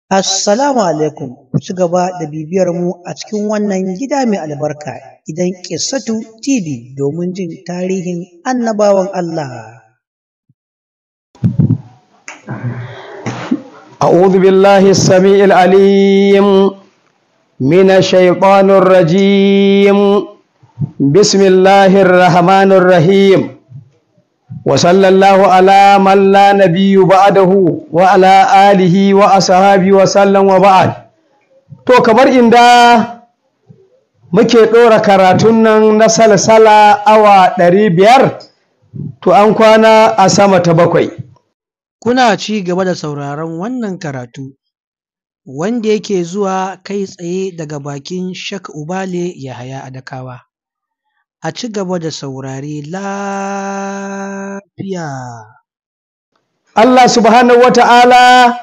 Assalamu alaikum, ku ci gaba da bibiyar mu a cikin wannan gida mai albarka gidan Qissatu TV domin jin tarihin annabawan Allah. أعوذ بالله السميع العليم من الشيطان الرجيم بسم الله الرحمن الرحيم وصلى الله على من لا نبي بعده وعلى آله وأصحابه وسلم وبعد to kamar inda muke ɗora karatun nan na salsala awa 500 to an kwana a sama ta 7. Kuna ci gaba da sauraron wannan karatu wanda yake zuwa kai tsaye daga bakin Sheikh Ubale Yahaya Adakawa. A ci gaba da saurare lafiya. Allah subhanahu wata'ala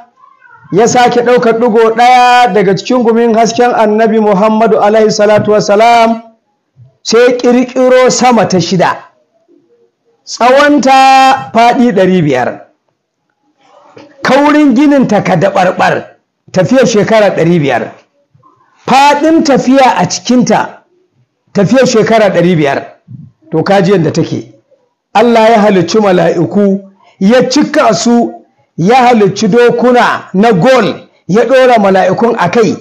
ya sake ɗaukar ɗigo ɗaya daga cikin gumin hasken annabi Muhammadu alaihi salatu wassalam sai ƙirƙiro sama ta 6, tsawonta faɗi 500, kaurin ginin ta kadaɓarɓar tafiyar shekara 500, faɗin tafiya a cikinta tafiyar shekara 500. To kaji yadda take. Allah ya halicci mala'iku, ya cika su, ya halicci dokuna na gol, ya ɗora mala'ikun a kai,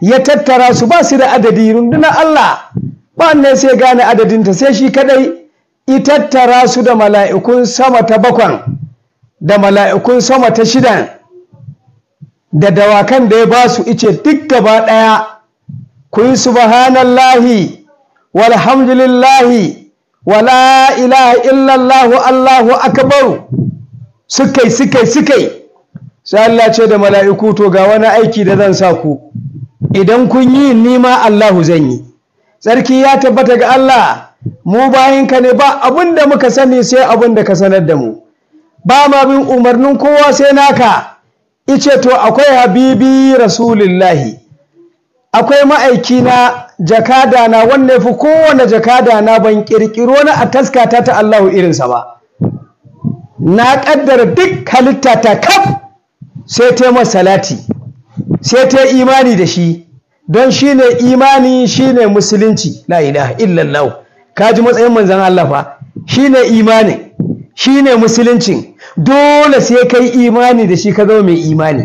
ya tattara su ba su da adadi. Rundunar Allah ba ne sai gane adadinta sai shi kadai. I tattara su da mala'ikun sama ta 7 da mala'ikun sama ta 6 da dawakan da ya ba su, ice duk gaba ɗaya ku yi subhanallahi walhamdulillahi wala ilaha illallah Allahu akbar. Sukai sai Allah ce da mala'iku, to ga wani aiki da zan sa ku, idan kun yi nima Allahu zan yi. Tsarki ya tabbata ga Allah, mu bayinka ne, ba abin da muka sani sai abin da ka sanar da mu, ba ma bin umarnin kowa sai naka. Ice to akwai habibi rasulillahi, akwai ma'aikina jakada na wanda fi kowane jakada na, ban kirkiro na a taskata ta Allahu irinsa ba. Na kaddara duk halitta ta kaf sai ta masa salati, sai ta imani da shi, don shine imani, shine musulunci. La ilaha illallah. Kaji matsayin manzon Allah fa, shine imani, shine musulunci. Dole sai kai imani da shi ka zama mai imani,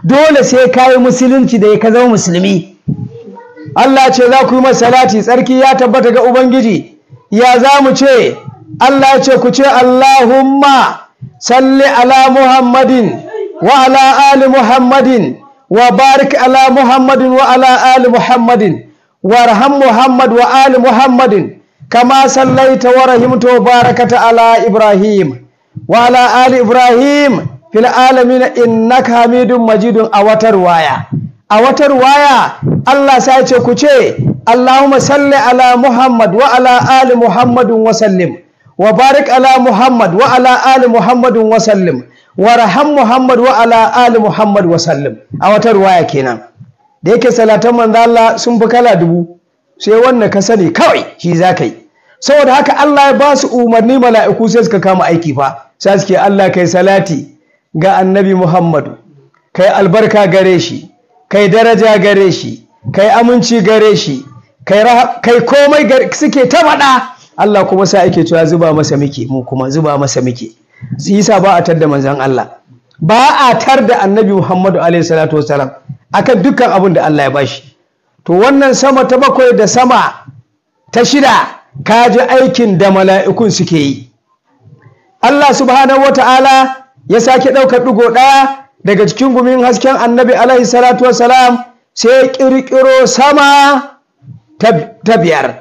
dole sai kai musulunci da ka zama musulmi. Allah ce za ku yi masa salati, tsarki ya tabbata ga Ubangiji. Ya za mu ce? Allah ce ku ce Allahumma salli ala Muhammadin wa ala ali Muhammadin wa barik ala Muhammadin wa ala ali Muhammadin warham Muhammad wa ali Muhammadin kama sallaita wa rahimta wa barakata ala Ibrahim wa ala ali Ibrahim fil alamin innaka Hamidum Majidun. A watar waya Allah sai ce ku ce Allahumma salli ala Muhammad wa ala ali Muhammadin wa sallim wa barik ala Muhammad wa ala ali Muhammadin wa sallim warham Muhammad wa ala ali Muhammad wa sallim. A watar waya kenan. Da yake salatan manzo Allah sun fi kala 1000, sai wannan ka sani kawai shi zakai. Saboda haka Allah ya ba su umarni, mala'iku sai suka kama aiki fa, sai suke Allah kai salati ga annabi Muhammadu, kai albarka gare shi, kai daraja gare shi, kai aminci gare shi, kai komai suke ta faɗa. Allah kuma sai ake cewa zuba masa muke, mu kuma zuba masa muke. Yasa ba a tar da manzon Allah, ba a tar da annabi Muhammadu alaihi salatu wasalam akan dukkan abin da Allah ya bashi. To wannan sama ta 7 da sama ta 6, kaji aikin da mala'ikun suke yi. Allah subhanahu wata'ala ya sake ɗaukar ɗigo ɗaya daga cikin gumin hasken annabi alaihi salatu wassalam, sai ƙirƙiro sama ta 5.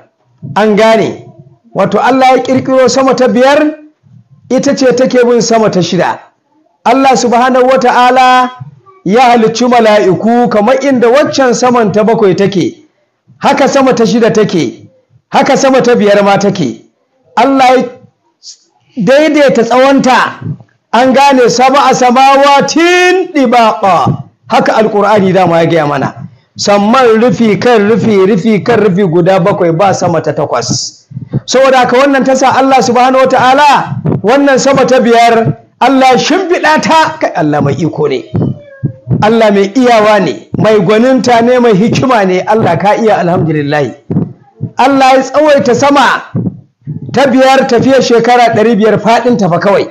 An gane, wato Allah ya ƙirƙiro sama ta 5, ita ce take bin sama ta 6. Allah subhanahu wata'ala ya halicci mala'iku kamar inda waccan saman ta 7 take, haka sama ta 6 take, haka sama ta 5 ma take. Allah ya daidaita tsawonta. An gane, sab'a samawatin dibaqa, haka alqur'ani dama ya gaya mana. Samman rufi kan rufi kan rufi guda 7, ba sama ta 8. Saboda haka wannan ta sa Allah subhanahu wataala wannan sama ta 5 Allah shimfiɗa ta, kai Allah mai iko ne. Allah mai iyawa ne, mai gwaninta ne, mai hikima ne. Allah ka iya, alhamdulillah. Allah ya tsawaita sama ta biyar tafiyar shekara 500 faɗinta fa kawai,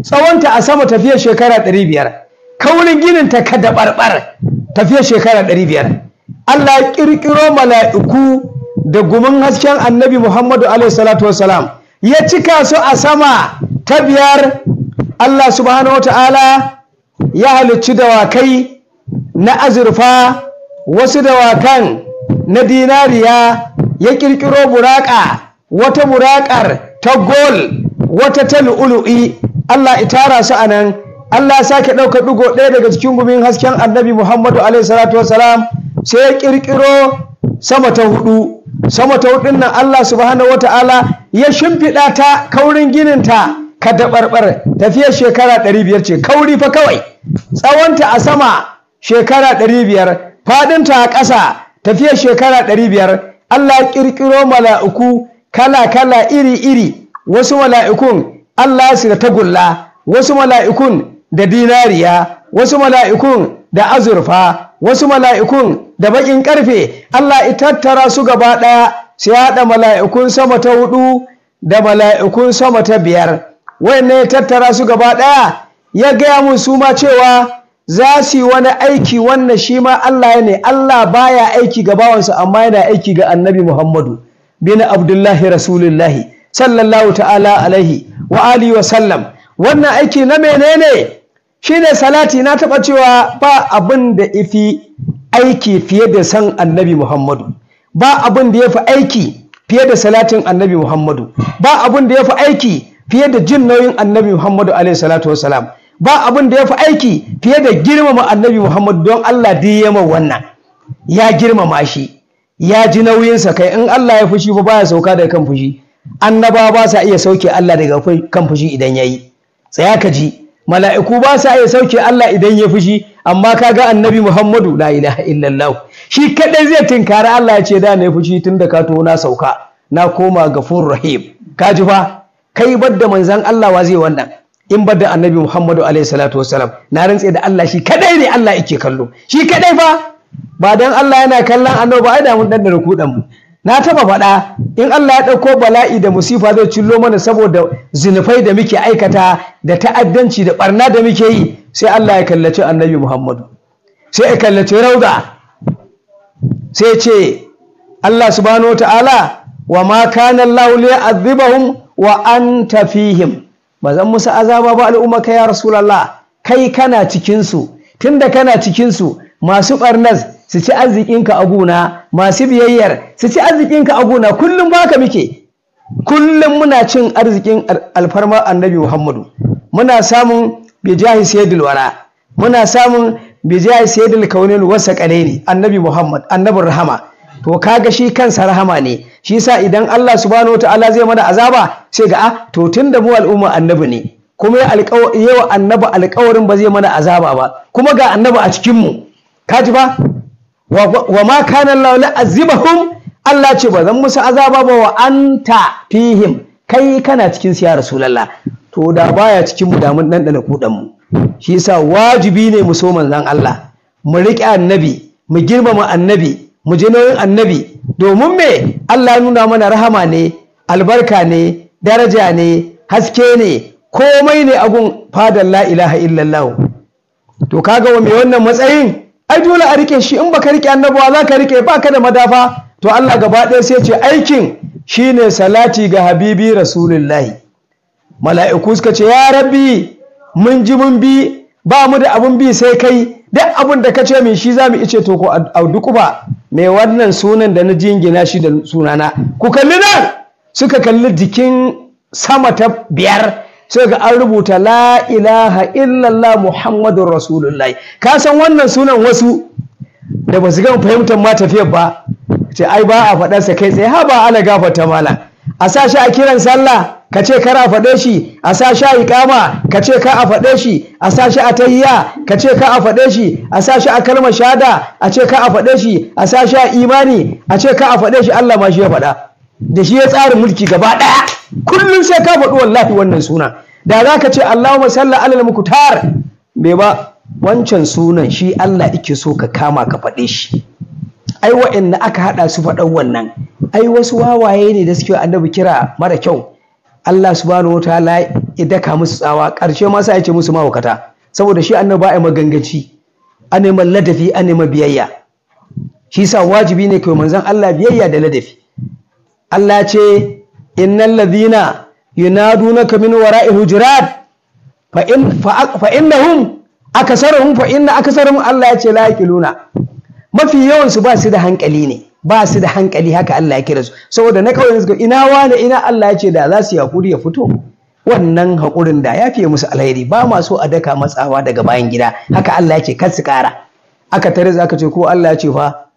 tsawonta a sama tafiyar shekara 500, kaurin ginin ta kada barbar tafiyar shekara 500. Allah ya kirkiro mala'iku da gumin hasken annabi Muhammadu alaihi salatu wassalam, ya cika su a sama ta biyar. Allah subhanahu wata'ala ya halicci dawakai na azurfa, wasu dawakan na dinariya, ya kirkiro buraka, wata burakar ta gol, wata ta lu'ulu'i. Allah itara su anan. Allah ya sake ɗauka ɗigo ɗaya daga cikin gumin hasken annabi Muhammadu alaihi salatu wassalam, sai ya kirkiro sama ta hudu. Sama ta hudun nan Allah subhanahu wata'ala ya shimfiɗa ta, kaurin gininta ka daɓarɓar tafiyar shekara 500 ce, kauri fa kawai. Tsawonta a sama shekara 500, faɗinta a ƙasa tafiyar shekara 500. Allah ya ƙirƙiro mala'iku kala-kala iri-iri, wasu mala'ikun Allah su da tagulla, wasu mala'ikun da dinariya, wasu mala'ikun da azurfa, wasu mala'ikun da baƙin ƙarfe. Allah ya tattara su gaba ɗaya, sai ya haɗa mala'ikun sama ta 4 da mala'ikun sama ta 5. Wayanne ya tattara su gaba ɗaya, ya gaya mun su ma cewa za su yi wani aiki, wannan shi ma Allah ne. Allah baya aiki ga bawansa, amma yana aiki ga annabi Muhammadu bin Abdullahi Rasulullahi sallallahu ta'ala alaihi wa alihi wa sallam. Wannan aiki na menene? Shine salati. Na taɓa cewa ba abin da ifi aiki fiye da san annabi Muhammadu, ba abin da ya fi aiki fiye da salatin annabi Muhammadu, ba abin da ya fi aiki fiye da jin nauyin annabi Muhammadu alaihi salatu wassalam, ba abin da ya fi aiki fiye da girmama annabi Muhammadu. Don Allah dai ya ma wannan, ya girmama shi, ya ji nauyinsa. Kai in Allah ya fushi ba baya sauka daga kan fushi. Annabawa ba sa iya sauke Allah daga kan fushi idan yayi. Tsaya ka ji, mala'iku ba sa iya sauke Allah idan ya fushi, amma kaga annabi Muhammadu la ilaha illallah, shi kadai zai tinkari Allah ya ce da na fushi tun da ka to na sauka, na koma gafurur rahim. Ka ji fa, kai badda manzan Allah wa zai wannan in badda annabi Muhammadu alaihi salatu wassalam? Na rantse da Allah, shi kadai ne Allah yake kallo, shi kadai fa. Ba dan Allah yana kallon annabi ba ai da mun dan da rukudan mu. Na taba faɗa, in Allah ya ɗauko bala'i da musifa zai cillo mana saboda zinufai da muke aikata da ta'addanci da barna da muke yi, sai Allah ya kallaci annabi Muhammadu, sai ya kallaci rauda, sai ce Allah subhanahu wataala, wa ma kana Allah liya'adhibahum wa anta fihim. Ba zan musu azaba ba al'ummaka ya Rasulullah, kai kana cikin su. Tunda kana cikin su, masu barnas su ci arzikinka a gona, masu biyayyar su ci arzikinka a gona. Kullum baka muke, kullum muna cin arzikin alfarma annabi Muhammadu. Muna samun bijahi sayyidul wara, muna samun bijahi sayyidul kaunin wasa qaleni, annabi Muhammad, annabin rahama. To kaga shi kansa rahama ne. Shi yasa idan Allah subhanahu wataala zai mana azaba, sai ga to tunda mu al'umma annabi ne, kuma yawa annabi alƙawarin ba zai mana azaba ba, kuma ga annabi a cikin mu. Kaji ba, wa ma kana Allah la'azibahum, Allah ce ba zan musu azaba ba wa anta fihim, kai kana cikin su ya Rasulullah. To da baya cikin mu da mun dandana kudan mu. Shi yasa wajibi ne mu so manzon Allah, mu riƙe annabi, mu girmama annabi, mu ji nauyin annabi. Domin me? Allah ya nuna mana rahama ne, albarka ne, daraja ne, haske ne, komai ne agun fadar la ilaha illallah. To kaga wa me wannan matsayin? Ai dole a rike shi. In baka rike annabawa za ka rike, baka da madafa. To Allah gaba ɗaya sai ce aikin shine salati ga habibi rasulullahi. Mala'iku suka ce ya rabbi, mun ji mun bi, ba mu da abun bi sai kai, duk abin da ka ce min shi za mu ice. To ko a duku ba mai wannan sunan da na jingina shi da sunana, ku kalli nan. Suka kalli jikin sama ta 5, sai ga an rubuta la ilaha illallah muhammadun rasulullahi. Ka san wannan sunan wasu da ba su gama fahimtar ma tafiyar ba, ce ai ba a faɗarsa kai tsaye. Ha ba ala gafarta mala, a sa shi a kiran sallah ka ce kar a faɗe shi, a sa shi a iqama ka ce ka a faɗe shi, a sa shi a tahiyya ka ce ka a faɗe shi, a sa shi a kalmar shahada a ce ka a faɗe shi, a sa shi a imani a ce ka a faɗe shi. Allah ma shi ya faɗa, da shi ya tsarin mulki gaba ɗaya. Kullum sai ka faɗi wallahi wannan suna. Da za ka ce Allahumma salli alal mukutar, bai ba, wancan sunan shi Allah yake so ka kama ka faɗe shi. Ai wa'anda aka haɗa su faɗan wannan ai wasu wawaye ne da suke annabi kira mara kyau. Allah subhanahu wataala ya daka musu tsawa, ƙarshe ma sai ya ce musu mahaukata, saboda shi annabi ba a maganganci, a neman ladafi, a neman biyayya. Shi sa wajibi ne kai manzon Allah biyayya da ladafi. Allah ce innal ladhina yunadunaka min wara'il hujurat fa innahum akasaruhum Allah ya ce la yaqiluna, mafi yawan su ba su da hankali ne, ba su da hankali, haka Allah ya kira su. Saboda na kawai suka ina wane ina, Allah ya ce da za su hakuri ya fito, wannan hakurin da ya fiye musu alheri. Ba ma so a daka matsawa daga bayan gida, haka Allah ya ce kar su kara. Aka tare aka ce ko Allah ya ce fa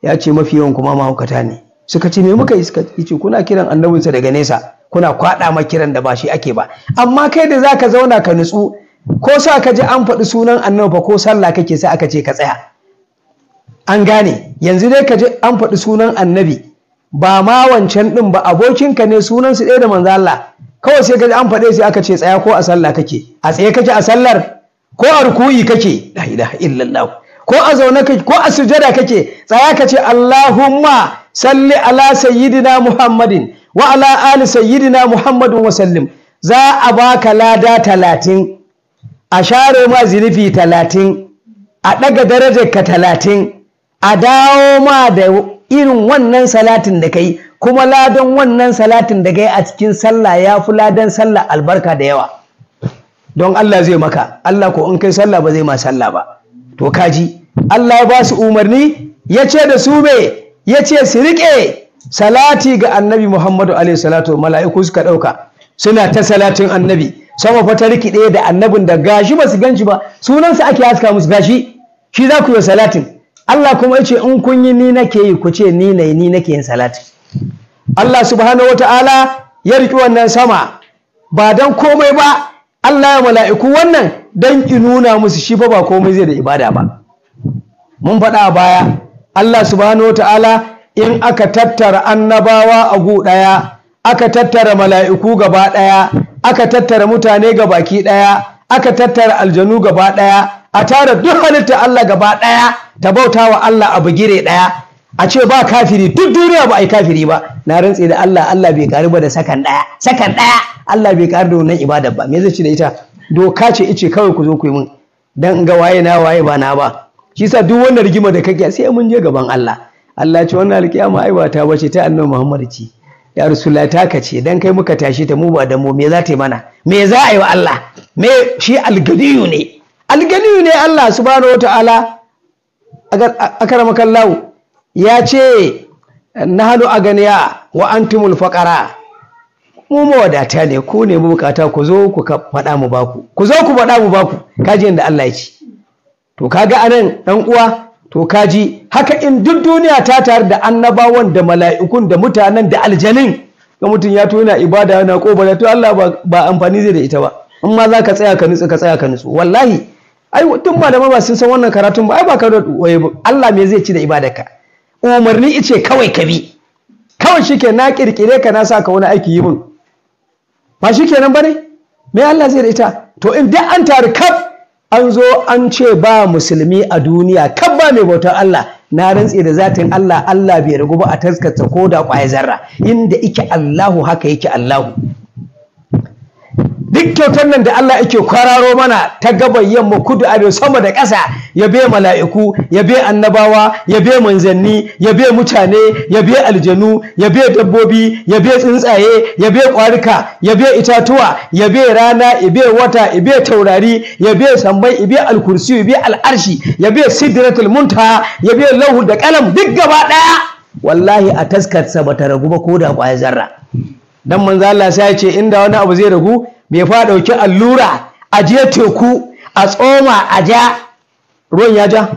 ya ce mafi yawan kuma mahaukata ne. Suka ce me muka yi? Suka ce kuna kiran annabinsa daga nesa, kuna kwada ma kiran da ba shi ake ba. Amma kai da zaka zauna ka nutsu, ko sa ka ji an faɗi sunan annabi fa ko sallah kake sai aka ce ka tsaya. An gane, yanzu dai ka ji an faɗi sunan annabi, ba ma wancan ɗin ba, abokinka ne sunan su ɗaya da manzo Allah, kawai sai ka ji an faɗe sai aka ce tsaya, ko a sallah kake, a tsaye kake a sallar, ko a ruku'i kake, la ilaha illallah, ko a zaune kake, ko a sujada kake, tsaya ka ce Allahumma salli ala sayyidina Muhammadin wa ala ali sayyidina Muhammadin wa sallim. Za a baka lada 30, a share ma zinufi 30, a ɗaga darajar ka 30, a dawo ma da irin wannan salatin da kai, kuma ladan wannan salatin da kai a cikin sallah ya fi ladan sallah albarka da yawa. Don Allah zai maka, Allah ko in kai sallah ba zai ma sallah ba. To kaji Allah ya ba su umarni, ya ce da su me, ya ce su riƙe salati ga annabi Muhammadu alaihi salatu, mala'iku suka ɗauka suna ta salatin annabi, sama fa ta rikide da annabin da gashi ba su ganshi ba, sunansa ake haska musu, gashi shi za ku yi salatin. Allah kuma ya ce in kun yi ni nake yi, ku ce ni nake yin salati. Allah subhanahu wataala ya riƙi wannan sama ba don komai ba, Allah ya mala'iku wannan don ki nuna musu shi fa ba komai zai da ibada ba. Mun faɗa a baya, Allah subhanahu wataala in aka tattara annabawa a gu ɗaya, aka tattara mala'iku gaba ɗaya, aka tattara mutane gabaki ɗaya, aka tattara aljanu gaba ɗaya, a tara duk halitta Allah gaba ɗaya ta bauta wa Allah a bugire ɗaya, a ce ba kafiri, duk duniya ba a yi kafiri ba, na rantse da Allah bai karu ba da sakan ɗaya Allah bai karu da wannan ibadar ba. Me zai ci da ita? Doka ce ice kawai ku zo ku yi mun, dan ga waye na waye ba na ba. Shi sa duk wannan rigima da kake sai mun je gaban Allah. Allah ce wannan alƙiyama ai ba ta bace, ta annabi Muhammad ce, ya rasulullahi ta kace, dan kai muka tashi ta, mu ba da mu, me za ta yi mana, me za a yi wa Allah? Me shi alganiyu ne Allah subhanahu wataala. Akramakallahu ya ce nahnu aganiya wa antumul faqara, mu mawadata ne, ku ne bukata, ku zo ku faɗa mu baku, ku zo ku faɗa mu baku. Kaji inda Allah ya ce. To kaga anan dan uwa, to kaji haka in duk duniya ta tare da annabawan da mala'ikun da mutanen da aljanin, ga mutum ya tona ibada yana kobara, to Allah ba amfani zai da ita ba. In ma za ka tsaya ka nutsu, ka tsaya ka nutsu. Wallahi ai tun malamai ba sun san wannan karatun ba, ai ba ka da Allah me zai ci da ibadarka? Umarni ice kawai ka bi, kawai shike na kirkire ka na saka wani aiki yi mun, ba shikenan bane? Me Allah zai da ita? To in dai an tare kaf an zo an ce ba musulmi a duniya, kan ba mai bautar Allah, na rantse da zatin Allah bai ragu ba a taskata ko da ƙwaya zarra. Inda ike Allahu haka yake Allahu. Duk kyautar nan da Allah yake kwararo mana ta gaban yamma kudu arewa sama da ƙasa, ya be mala'iku, ya be annabawa, ya be manzanni, ya be mutane, ya be aljanu, ya be dabbobi, ya be tsuntsaye, ya be ƙwarika, ya be itatuwa, ya be rana, ya be wata, ya be taurari, ya be sambai, ya be alkursi, ya be al'arshi, ya be sidratul muntaha, ya be lauhu da kalam, duk gaba ɗaya wallahi a taskarsa bata ragu ba ko da ƙwayar zarra. Dan manzo Allah sai ya ce inda wani abu zai ragu, bai fa dauki allura a je teku a tsoma a ja, ruwan ya ja.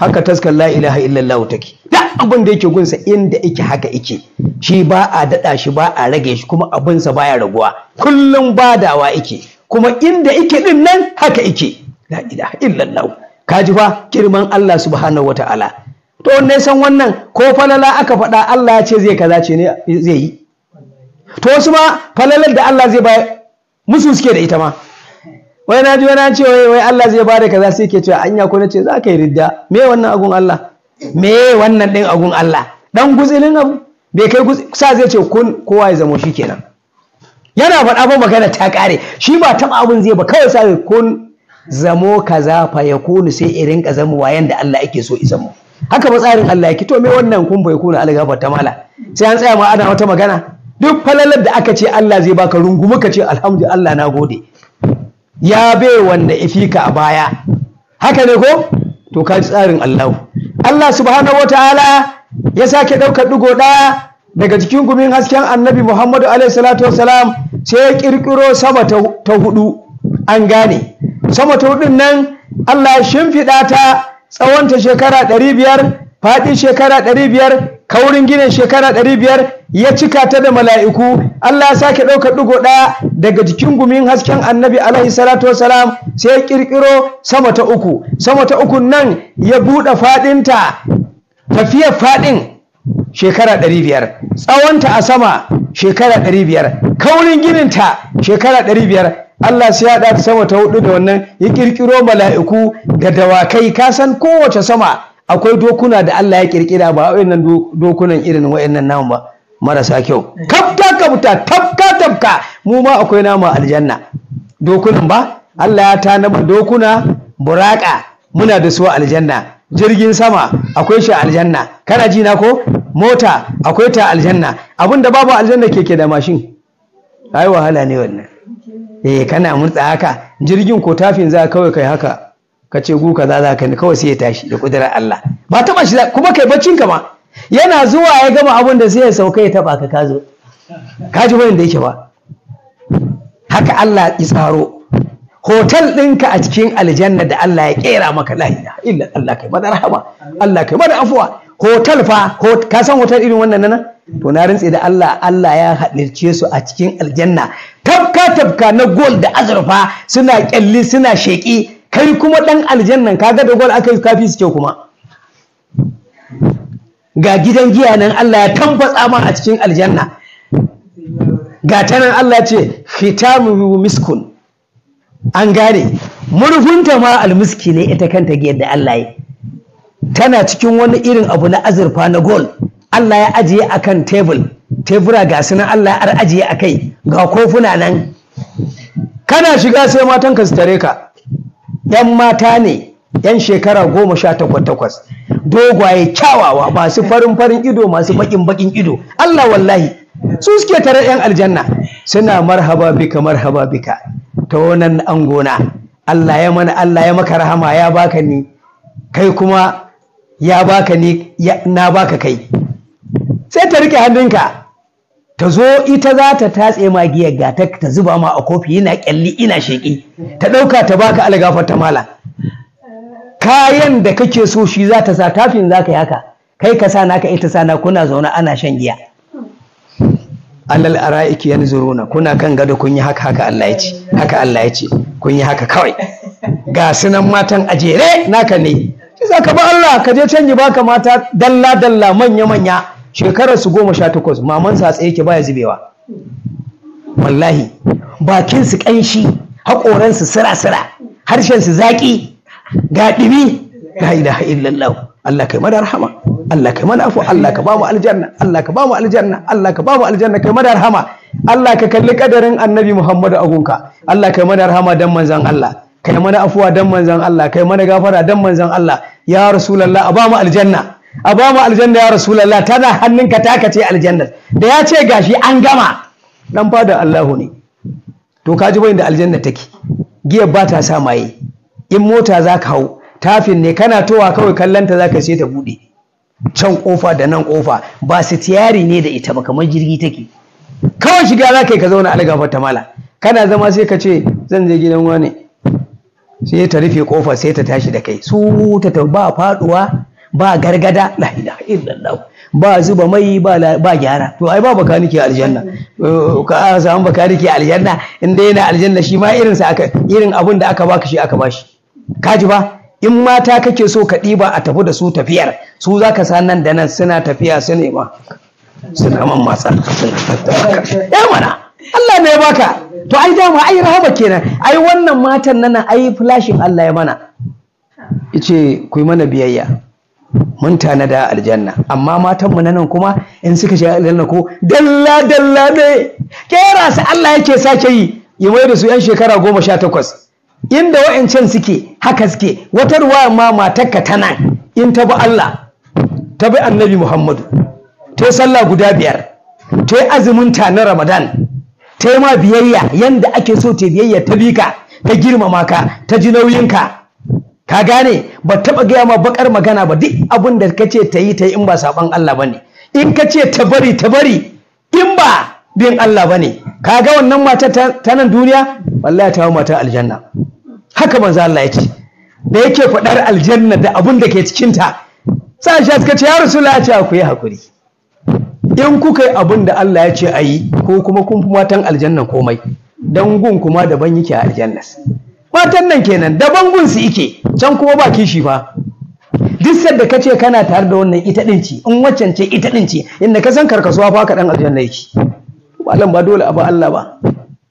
Haka taskar la ilaha illallah take. Da abin da yake gunsa inda yake haka yake, shi ba a dada shi, ba a rage shi, kuma abinsa baya raguwa, kullum badawa yake, kuma inda yake din nan haka yake. La ilaha illallah. Kaji fa girman Allah subhanahu wataala. To ne san wannan ko falala aka faɗa Allah ya ce zai kaza ce ne zai yi. To wasu ma falalar da Allah zai bayar musu suke da ita ma. wai na ji wani ce wai Allah zai bada kaza sai ke cewa anya ko nace za ka yi ridda me wannan agun Allah me wannan din agun Allah dan guzilin abu bai kai sa zai ce kun kowa ya zamo shi kenan yana faɗa ba magana ta ƙare shi ba taɓa abin zai ba kawai sa kun zamo kaza fa yakunu sai irin ka zamo wayan da Allah yake so izan mu haka ba tsarin Allah yake to me wannan kun bai kuna algafar ta mala sai an tsaya ma ana wata magana duk falalar da aka ce Allah zai baka rungumu ka ce alhamdulillah Allah na gode ya bai wanda ifika a baya haka ne ko to ka ji tsarin Allah subhanahu wataala ya sake ɗaukar ɗigo ɗaya daga cikin gumin hasken annabi Muhammadu alaihi salatu wassalam sai ya ƙirƙiro sama ta hudu an gane sama ta hudun nan Allah ya shimfiɗa ta tsawonta shekara 500 faɗin shekara 500 kaurin ginin shekara 500 ya cika ta da mala'iku Allah ya sake ɗaukar ɗigo ɗaya daga jikin gumin hasken annabi alaihi salatu wassalam sai ya ƙirƙiro sama ta uku nan ya buɗe faɗinta tafiyar faɗin shekara 500 tsawonta a sama shekara 500 kaurin gininta shekara 500 Allah sai ya ɗata sama ta hudu da wannan ya ƙirƙiro mala'iku da dawakai kasan kowace sama akwai dokuna da Allah ya ƙirƙira ba wayannan dokunan irin wayannan namu ba marasa kyau tafka mu ma akwai nama aljanna dokunan ba Allah ya tanaba dokuna buraka muna da su aljanna jirgin sama akwai shi aljanna kana ji na ko mota akwai ta aljanna abinda babu aljanna keke da mashin ai wahala ne wannan kana murtsa haka jirgin ko tafin za kawai kai haka ka ce gu kaza za ka kawai sai ya tashi da kudirar Allah ba taba shi kuma kai baccin ka ma yana zuwa ya gama abin da sai ya sauka ya taba ka zo ka ji wanda yake ba haka Allah ya tsaro hotel ɗinka a cikin aljanna da Allah ya kera maka la ilaha illa Allah kai mada rahama Allah kai mada afuwa hotel fa ka san hotel irin wannan nan to na rantse da Allah ya haɗirce su a cikin aljanna tabka na gold da azurfa suna kyalli suna sheki kai kuma dan aljannan kaga da gold aka yi kafi su kyau kuma ga gidan giya nan Allah ya tambatsa ma a cikin aljanna ga ta nan Allah ce khitamu miskun an gane murfinta ma almiski ne ita kanta giyar da Allah ya tana cikin wani irin abu na azurfa na gold Allah ya ajiye akan tebura ga sunan Allah ya ajiye akai ga kofuna nan kana shiga sai matan ka su tare ka yan mata ne yan shekara 18 dogwaye kyawawa masu farin ido masu bakin ido Allah wallahi su suke tare yan aljanna suna marhaba bika ta wannan angona Allah ya maka rahama ya baka ni kai kuma ya baka ni na baka kai sai ta rike hannunka ta zo ita za ta tatse ma giyar gata ta zuba ma a kofi yana kyalli ina sheki ta dauka ta baka algafar ta mala kayan da kake so shi za ta sa tafin za ka yi haka kai ka sa naka ita sa na kuna zaune ana shan giya alal ara'iki yanzuruna kuna kan gado kun yi haka Allah ya ce kun yi haka kawai ga sunan matan ajere naka ne sai ka ba Allah ka je canji baka mata dalla manya shekarar su 18 maman sa tsaye ke baya zubewa wallahi bakin su kanshi hakoran su sira harshen su zaki ga dimi la ilaha illallah Allah kai mana rahama Allah kai mana afu Allah ka bamu aljanna Allah ka bamu aljanna kai mana rahama Allah ka kalli kadarin annabi Muhammadu agunka Allah kai mana rahama dan manzon Allah kai mana afuwa dan manzon Allah kai mana gafara dan manzon Allah ya rasulullah a bamu aljanna ya rasulullah tana hannunka taka ce aljanna da ya ce gashi an gama dan fada Allahu ne to kaji bayin da aljanna take giyar ba ta sa maye in mota zaka hau tafin ne kana towa kawai kallanta zaka sai ta bude can kofa da nan kofa ba su tiyari ne da ita ba kamar jirgi take kawai shiga za ka yi ka zauna algafar ta mala kana zama sai ka ce zan je gidan wane sai ta rufe kofa sai ta tashi da kai su ta ba faduwa ba gargada la ilaha illallah ba zuba mai ba gyara to ai ba bakanike aljanna ka samu bakanike aljanna inda yana aljanna shi ma irin abin da aka baka shi aka bashi kaji ba in mata kake so ka ɗiba a tafi da su tafiyar su za ka sa nan da nan suna tafiya su ne ma suna man matsa suna tattaka ya mana Allah ne baka to ai dama ai rahama kenan, ai wannan matan nan ai flashin Allah ya mana, yace ku yi mana biyayya mun tanada aljanna, amma matan mu nan kuma in suka shiga aljanna ko dalla dalla ne kera su Allah yake sake yi ya mai da su yan shekara 18 inda wa'ancan suke haka suke. Wata ruwa ma matarka ta nan in ta bi Allah ta bi annabi Muhammadu ta yi sallah guda 5 ta yi azumin ta na Ramadan ta yi ma biyayya yanda ake so ta biyayya ta bi ka ta girmama ka ta ji nauyinka, ka gane, ba taɓa gaya ma bakar magana ba, duk abin da ka ce ta yi in ba saɓan Allah ba ne, in ka ce ta bari in ba bin Allah ba ne. Ka ga wannan mata ta nan duniya wallahi ta mata aljanna, haka manzo Allah ya ce da yake faɗar aljanna da abin da ke cikinta. Sai shi suka ce ya Rasulullah, ya ce ku yi hakuri in kuka yi abin da Allah ya ce a yi, ko kuma kun fi matan aljannan komai, dan gun kuma daban yake a aljanna. Matan nan kenan daban gun su ike, can kuma ba kishi fa. Duk sanda ka ce kana tare da wannan ita din ci, in waccan ce ita din ci, inda ka san karkasuwa fa ka dan aljanna yake. Malam ba dole abu Allah ba,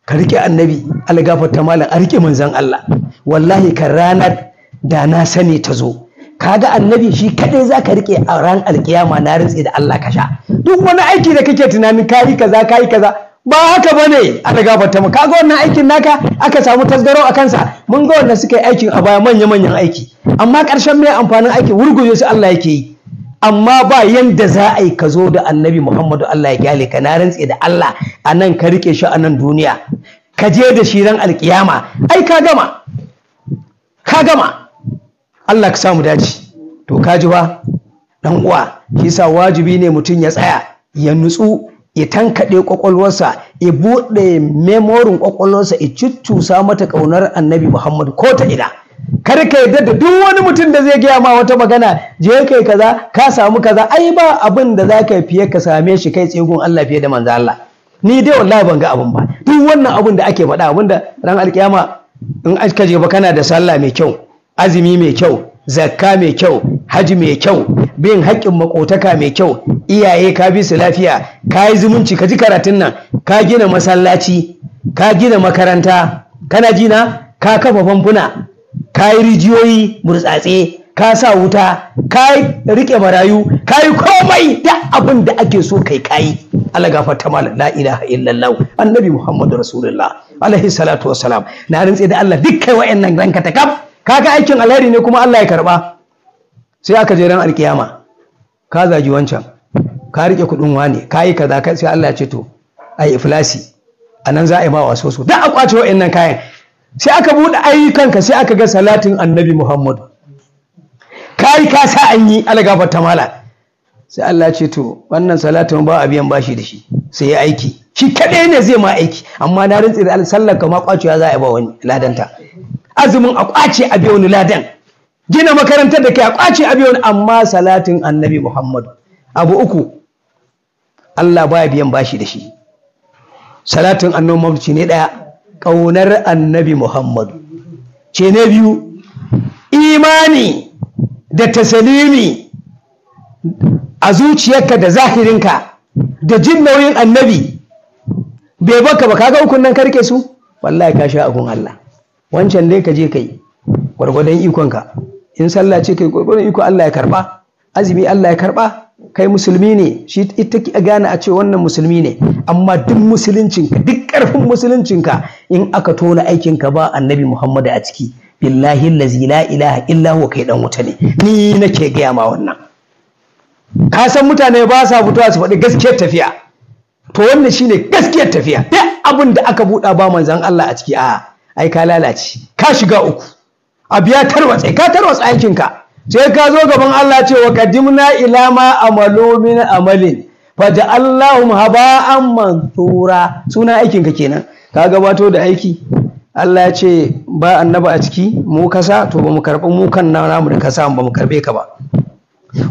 ka rike annabi, algafarta malam, a rike manzon Allah. Wallahi kan ranar da na sani ta zo, kaga annabi shi kadai zaka rike a ran alkiyama, na rintse da Allah ka sha. Duk wani aiki da kake tunanin kayi kaza ba haka bane, Allah gafarta mu. Kaga wannan aikin naka aka samu tasgaro a kansa, mun ga wanda suka yi aikin a baya manyan aiki, amma ƙarshen mai amfanin aiki wurguje su Allah yake yi. Amma ba yanda za a yi ka zo da annabi Muhammadu Allah ya kyale ka, na rantse da Allah a nan ka rike shi a nan duniya, ka je da shi ran alkiyama, ai ka gama Allah ka samu dace. To ka ji ba dan uwa, shi sa wajibi ne mutum ya tsaya ya nutsu, ya tankaɗe ƙwaƙwalwarsa, ya buɗe memorin ƙwaƙwalwarsa, ya cuccusa mata ƙaunar annabi Muhammadu ko ta ina. Kar ka yarda da duk wani mutum da zai gaya ma wata magana, je kai kaza ka samu kaza, ai ba abin da za ka fiye ka same shi kai tsegun Allah fiye da manzo Allah. Ni dai wallahi ban ga abin ba, duk wannan abin da ake faɗa, abin da ran alƙiyama in aka je ba kana da sallah mai kyau, azumi mai kyau, zakka mai kyau, haji mai kyau, bin haƙƙin makotaka mai kyau, iyaye ka bi su lafiya, ka yi zumunci, ka ji karatun nan, ka gina masallaci, ka gina makaranta, kana jina, ka kafa famfuna, ka yi rijiyoyi burtsatse, ka sa wuta, ka rike marayu, ka yi komai da abin da ake so kai kayi. Allah gafarta malam, la ilaha illallah annabi Muhammadu Rasulullah alaihi salatu wassalam. Na rantse da Allah dukkan wayannan ranka ta kaf, kaga aikin alheri ne kuma Allah ya karba. Sai aka je ran alkiyama, ka zagi wancan, ka rike kudin wane, ka yi kaza, sai Allah ya ce to ai iflasi, anan za a yi ma waso so da a kwace wayannan kayan. Sai aka buɗe ayyukanka, sai aka ga salatin annabi Muhammadu, kai ka sa an yi, Allah gafarta mala. Sai Allah ce to wannan salatin ba a biyan bashi da shi, sai ya aiki, shi kadai ne zai ma aiki, amma na rantsi da Allah sallar ka ma kwacewa za a ba wani ladanta, azumin a kwace a biya wani ladan, gina makarantar da kai a kwace a biya wani, amma salatin annabi Muhammadu abu uku Allah baya biyan bashi da shi. Salatin annabi Muhammadu ce ne daya, ƙaunar annabi Muhammadu ce ne biyu, imani da tasalimi a zuciyarka da zahirinka da jin nauyin annabi bai baka ba. Kaga ukun nan karke su, wallahi ka sha akun Allah. Wancan dai ka je kai gwargwadon ikonka, in sallah ce kai gwargwadon iko Allah ya karba, azumi Allah ya karba, kai musulmi ne, shi ita ki gane a ce wannan musulmi ne. Amma duk musuluncinka, duk ƙarfin musuluncinka, in aka tona aikinka ba annabi Muhammadu a ciki, billahi allazi la ilaha illa huwa, kai dan wuta ne. Ni nake gaya ma wannan. Ka san mutane ba sa fitowa su faɗi gaskiyar tafiya, to wannan shine gaskiyar tafiya. Duk abin da aka buɗa ba manzon Allah a ciki, ai ka lalace, ka shiga uku, abu ya tarwatse, ka tarwatsa aikinka. Sai ka zo gaban Allah ce wa qadimna ila ma amalu min amalin faja'allahu haba'an mansura. Suna aikinka kenan, ka gabato da aiki. Allah ya ce ba annaba a ciki, mu kasa, to ba mu karɓi mu kan namu da kasa, ba mu karɓe ka ba.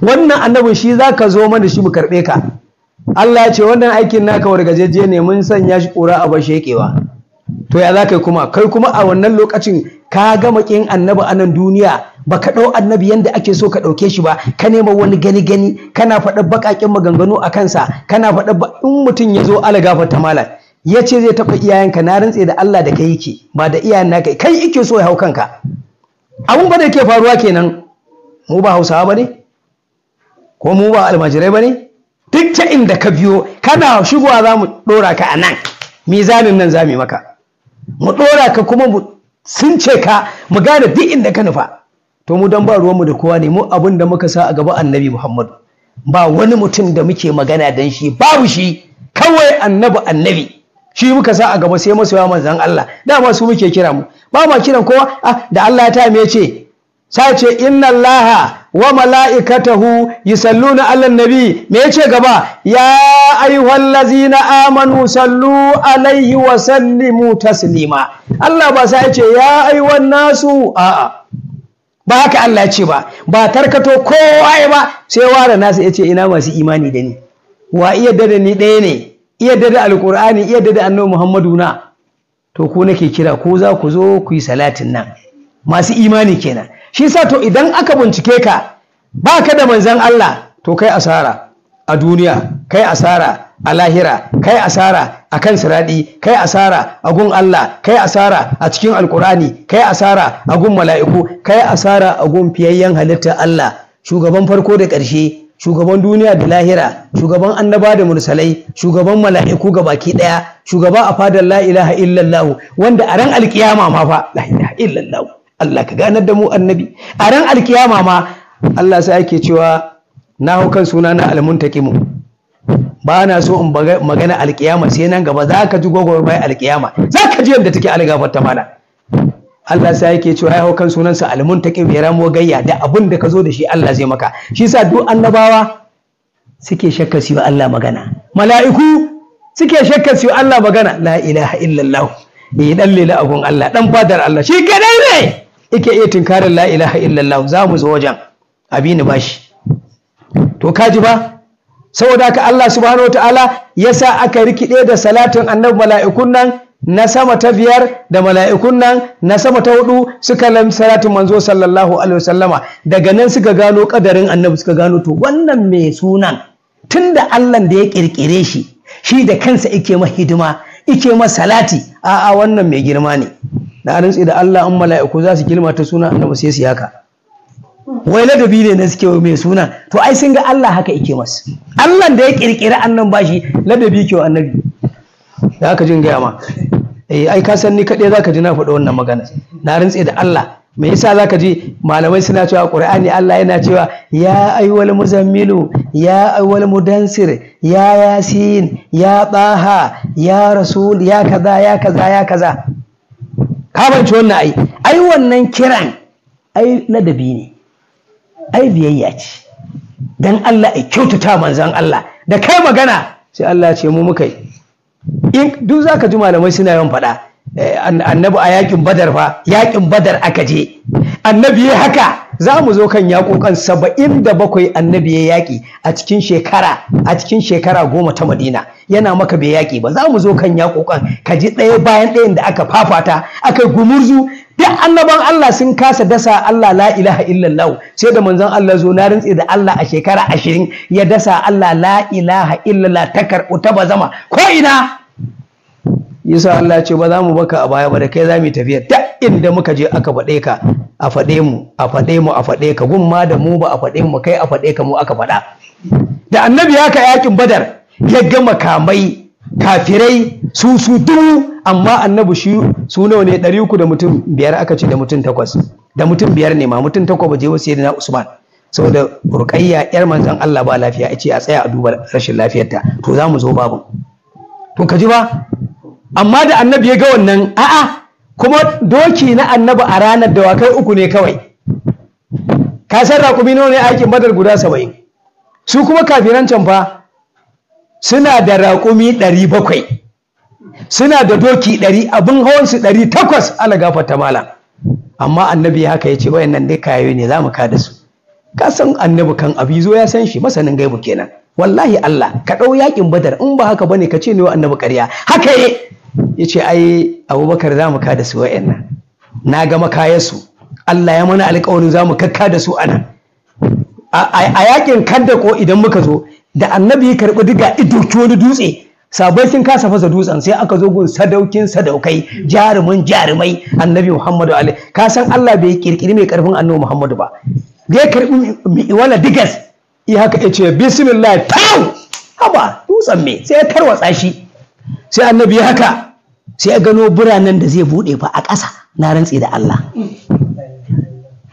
Wannan annabin shi za ka zo mana shi mu karɓe ka. Allah ya ce wannan aikin naka wargajeje ne, mun sanya shi ƙura a bashekewa. To ya za ka yi kuma, kai kuma a wannan lokacin ka gama ƙin annabi a nan duniya, ba ka ɗau annabi yadda ake so ka ɗauke shi ba, ka nema wani gani kana faɗa baƙaƙen maganganu a kansa, kana faɗa in mutum ya zo ala gafarta mala ya ce zai taɓa iyayenka na rantse da Allah da kai yake ba da iyayen naka kai yake so ya hau kanka. Abun ba da yake faruwa kenan. Mu ba Hausawa ba ne ko mu ba almajirai ba ne? Duk ta inda ka biyo kana shigowa za mu ɗora ka a nan mizanin nan za mu yi maka, mu ɗora ka kuma mu sunce ka mu gane duk inda ka nufa. To mu dan ba ruwanmu da kowa ne, mu abin da muka sa a gaba annabi Muhammadu, ba wani mutum da muke magana dan shi, babu shi, kawai annabi shi muka sa a gaba, sai masoya manzon Allah dama su muke kira mu, ba ma kiran kowa. Da Allah ya ta me ce sai ce inna Allaha wa mala'ikatahu yusalluna 'alan nabi, me yace gaba? Ya ayyuhallazina amanu sallu alaihi wa sallimu taslima. Allah ba sai yace ya ayyuhan nasu, a'a ba haka Allah ya ce ba tarkato kowa ba, sai ware nasu yace ina masu imani da ni, wa iya da ni ɗaya ne, iya da alqur'ani, iya da annabi Muhammadu na. To ku nake kira, ko za ku zo ku yi salatin nan, masu imani kenan. Shi sa to idan aka bincike ka ba ka da manzan Allah, to kai asara a duniya, kai asara a lahira, kai asara a kan siradi, kai asara a gun Allah, kai asara a cikin alkurani, kai asara a gun mala'iku, kai asara a gun fiyayyen halitta Allah, shugaban farko da ƙarshe, shugaban duniya da lahira, shugaban annaba da mursalai, shugaban mala'iku ga baki ɗaya, shugaba a fadar la ilaha illallah, wanda a ran alkiyama ma fa la ilaha illallah, Allah ka ganar da mu annabi. A ran alkiyama ma Allah sai yake cewa na hau kan suna na almuntaqimu, ba na so in magana alkiyama sai nan gaba za ka ji gwagwarmai alkiyama, za ka ji yadda take algafar ta mala. Allah sai yake cewa ya hau kan sunansa almuntaqim, ya ramo gayya da abin da ka zo da shi Allah zai maka. Shi sa duk annabawa suke shakka su Allah magana, mala'iku suke shakka su Allah magana. La ilaha illallah, dan lela agun Allah, dan fadar Allah shi kadai ne yake iya tinkarin la ilaha illallah. za mu zo wajen abini bashi. To kaji ba, saboda haka Allah subhanahu wataala yasa aka rikide da salatin annabi, mala'ikun nan na sama ta 5 da mala'ikun nan na sama ta 4 suka lam salatin manzo sallallahu alaihi wasallama. Daga nan suka gano kadarin annabi, suka gano to wannan mai sunan tunda Allah da ya kirkire shi da kansa yake ma hidima, yake ma salati, a'a wannan mai girma ne. Na rantsi da Allah, in mala'iku za su girmata suna annabi sai su haka, wai ladabi ne na suke mai suna. To ai sun ga Allah haka yake masu, Allah da ya kirkiri annan bashi ladabi ke wa annabi. Da haka jin gaya ma ai ka san ni kaɗai za ka ji na faɗa wannan magana. Na rantsi da Allah, me yasa za ka ji malamai suna cewa Qur'ani Allah yana cewa ya ayyuhal muzammilu, ya ayyuhal mudansir, ya yasin, ya taha, ya rasul, ya kaza ya kaza ya kaza. Ka bance wannan ai wannan kiran ai ladabi ne, ai biyayya ce dan Allah ai kyautata manzon Allah. Da kai magana sai Allah ce mu muka yi. In duk zaka ji malamai suna yawan faɗa annabi a yakin Badar fa, yakin Badar aka je annabi ya haka. Za mu zo kan yaƙoƙan 77 annabi ya yaƙi a cikin shekara 10 ta Madina, yana maka bai yaƙi ba. Za mu zo kan yaƙoƙan ka ji ɗaya bayan ɗayan da aka fafata, aka yi gumurzu. Duk annaban Allah sun kasa dasa Allah la ilaha illallah, sai da manzon Allah zo na rintse da Allah a shekara 20 ya dasa Allah la ilaha illallah ta karɓu ta bazama ko ina. Yasa Allah ce ba za mu baka a baya ba, da kai za mu tafiya. Duk inda muka je aka faɗe ka, a faɗe mu, a faɗe mu, a faɗe ka. Gumma da mu ba a faɗe mu, kai a faɗe ka, mu aka faɗa. Da annabi haka yakin Badar ya gama kamai kafirai su dubu, amma annabi shi su nawa ne? 300 da mutum 5 aka ce, da mutum 8, da mutum 5 ne ma, mutum 8 ba je wa sayyidina Usman, saboda Ruqayya yar manzon Allah ba lafiya, yace a tsaya a duba rashin lafiyarta. To za mu zo babu, to ka ji ba. Amma da annabi ya ga wannan, a'a kuma doki na annabi a ranar dawakai 3 ne kawai. Ka san raƙumi nawa ne aikin Badar? Guda 70. Su kuma kafiran can fa suna da raƙumi 700, suna da doki 100, abin hawansu 800. ala gafarta malam. Amma annabi haka ya ce wayannan dai kayoyi ne, za mu kada su. Ka san annabi kan abizo ya san shi, masanin gaibu kenan. Wallahi Allah, ka ɗau yakin Badar, in ba haka bane ka ce ne wa annabi ƙarya. Haka ya ce ai Abubakar za mu kada su wayannan, na ga makayansu, Allah ya mana alƙawarin za mu kakka da su anan. A yakin Kaddako idan muka zo, da annabi ya karɓi diga idoki wani dutse, sabai sun kasa fasa dutsen sai aka zo gun sadaukin sadaukai jarumin jarumai annabi Muhammadu alaihi ka san Allah bai kirkiri mai karfin annabi Muhammadu ba da ya karbi wala digas haka ya ce bismillah tau haba dutsen me sai ya tarwatsa shi sai annabi haka sai ya gano biranen da zai bude fa a ƙasa na rantsi da Allah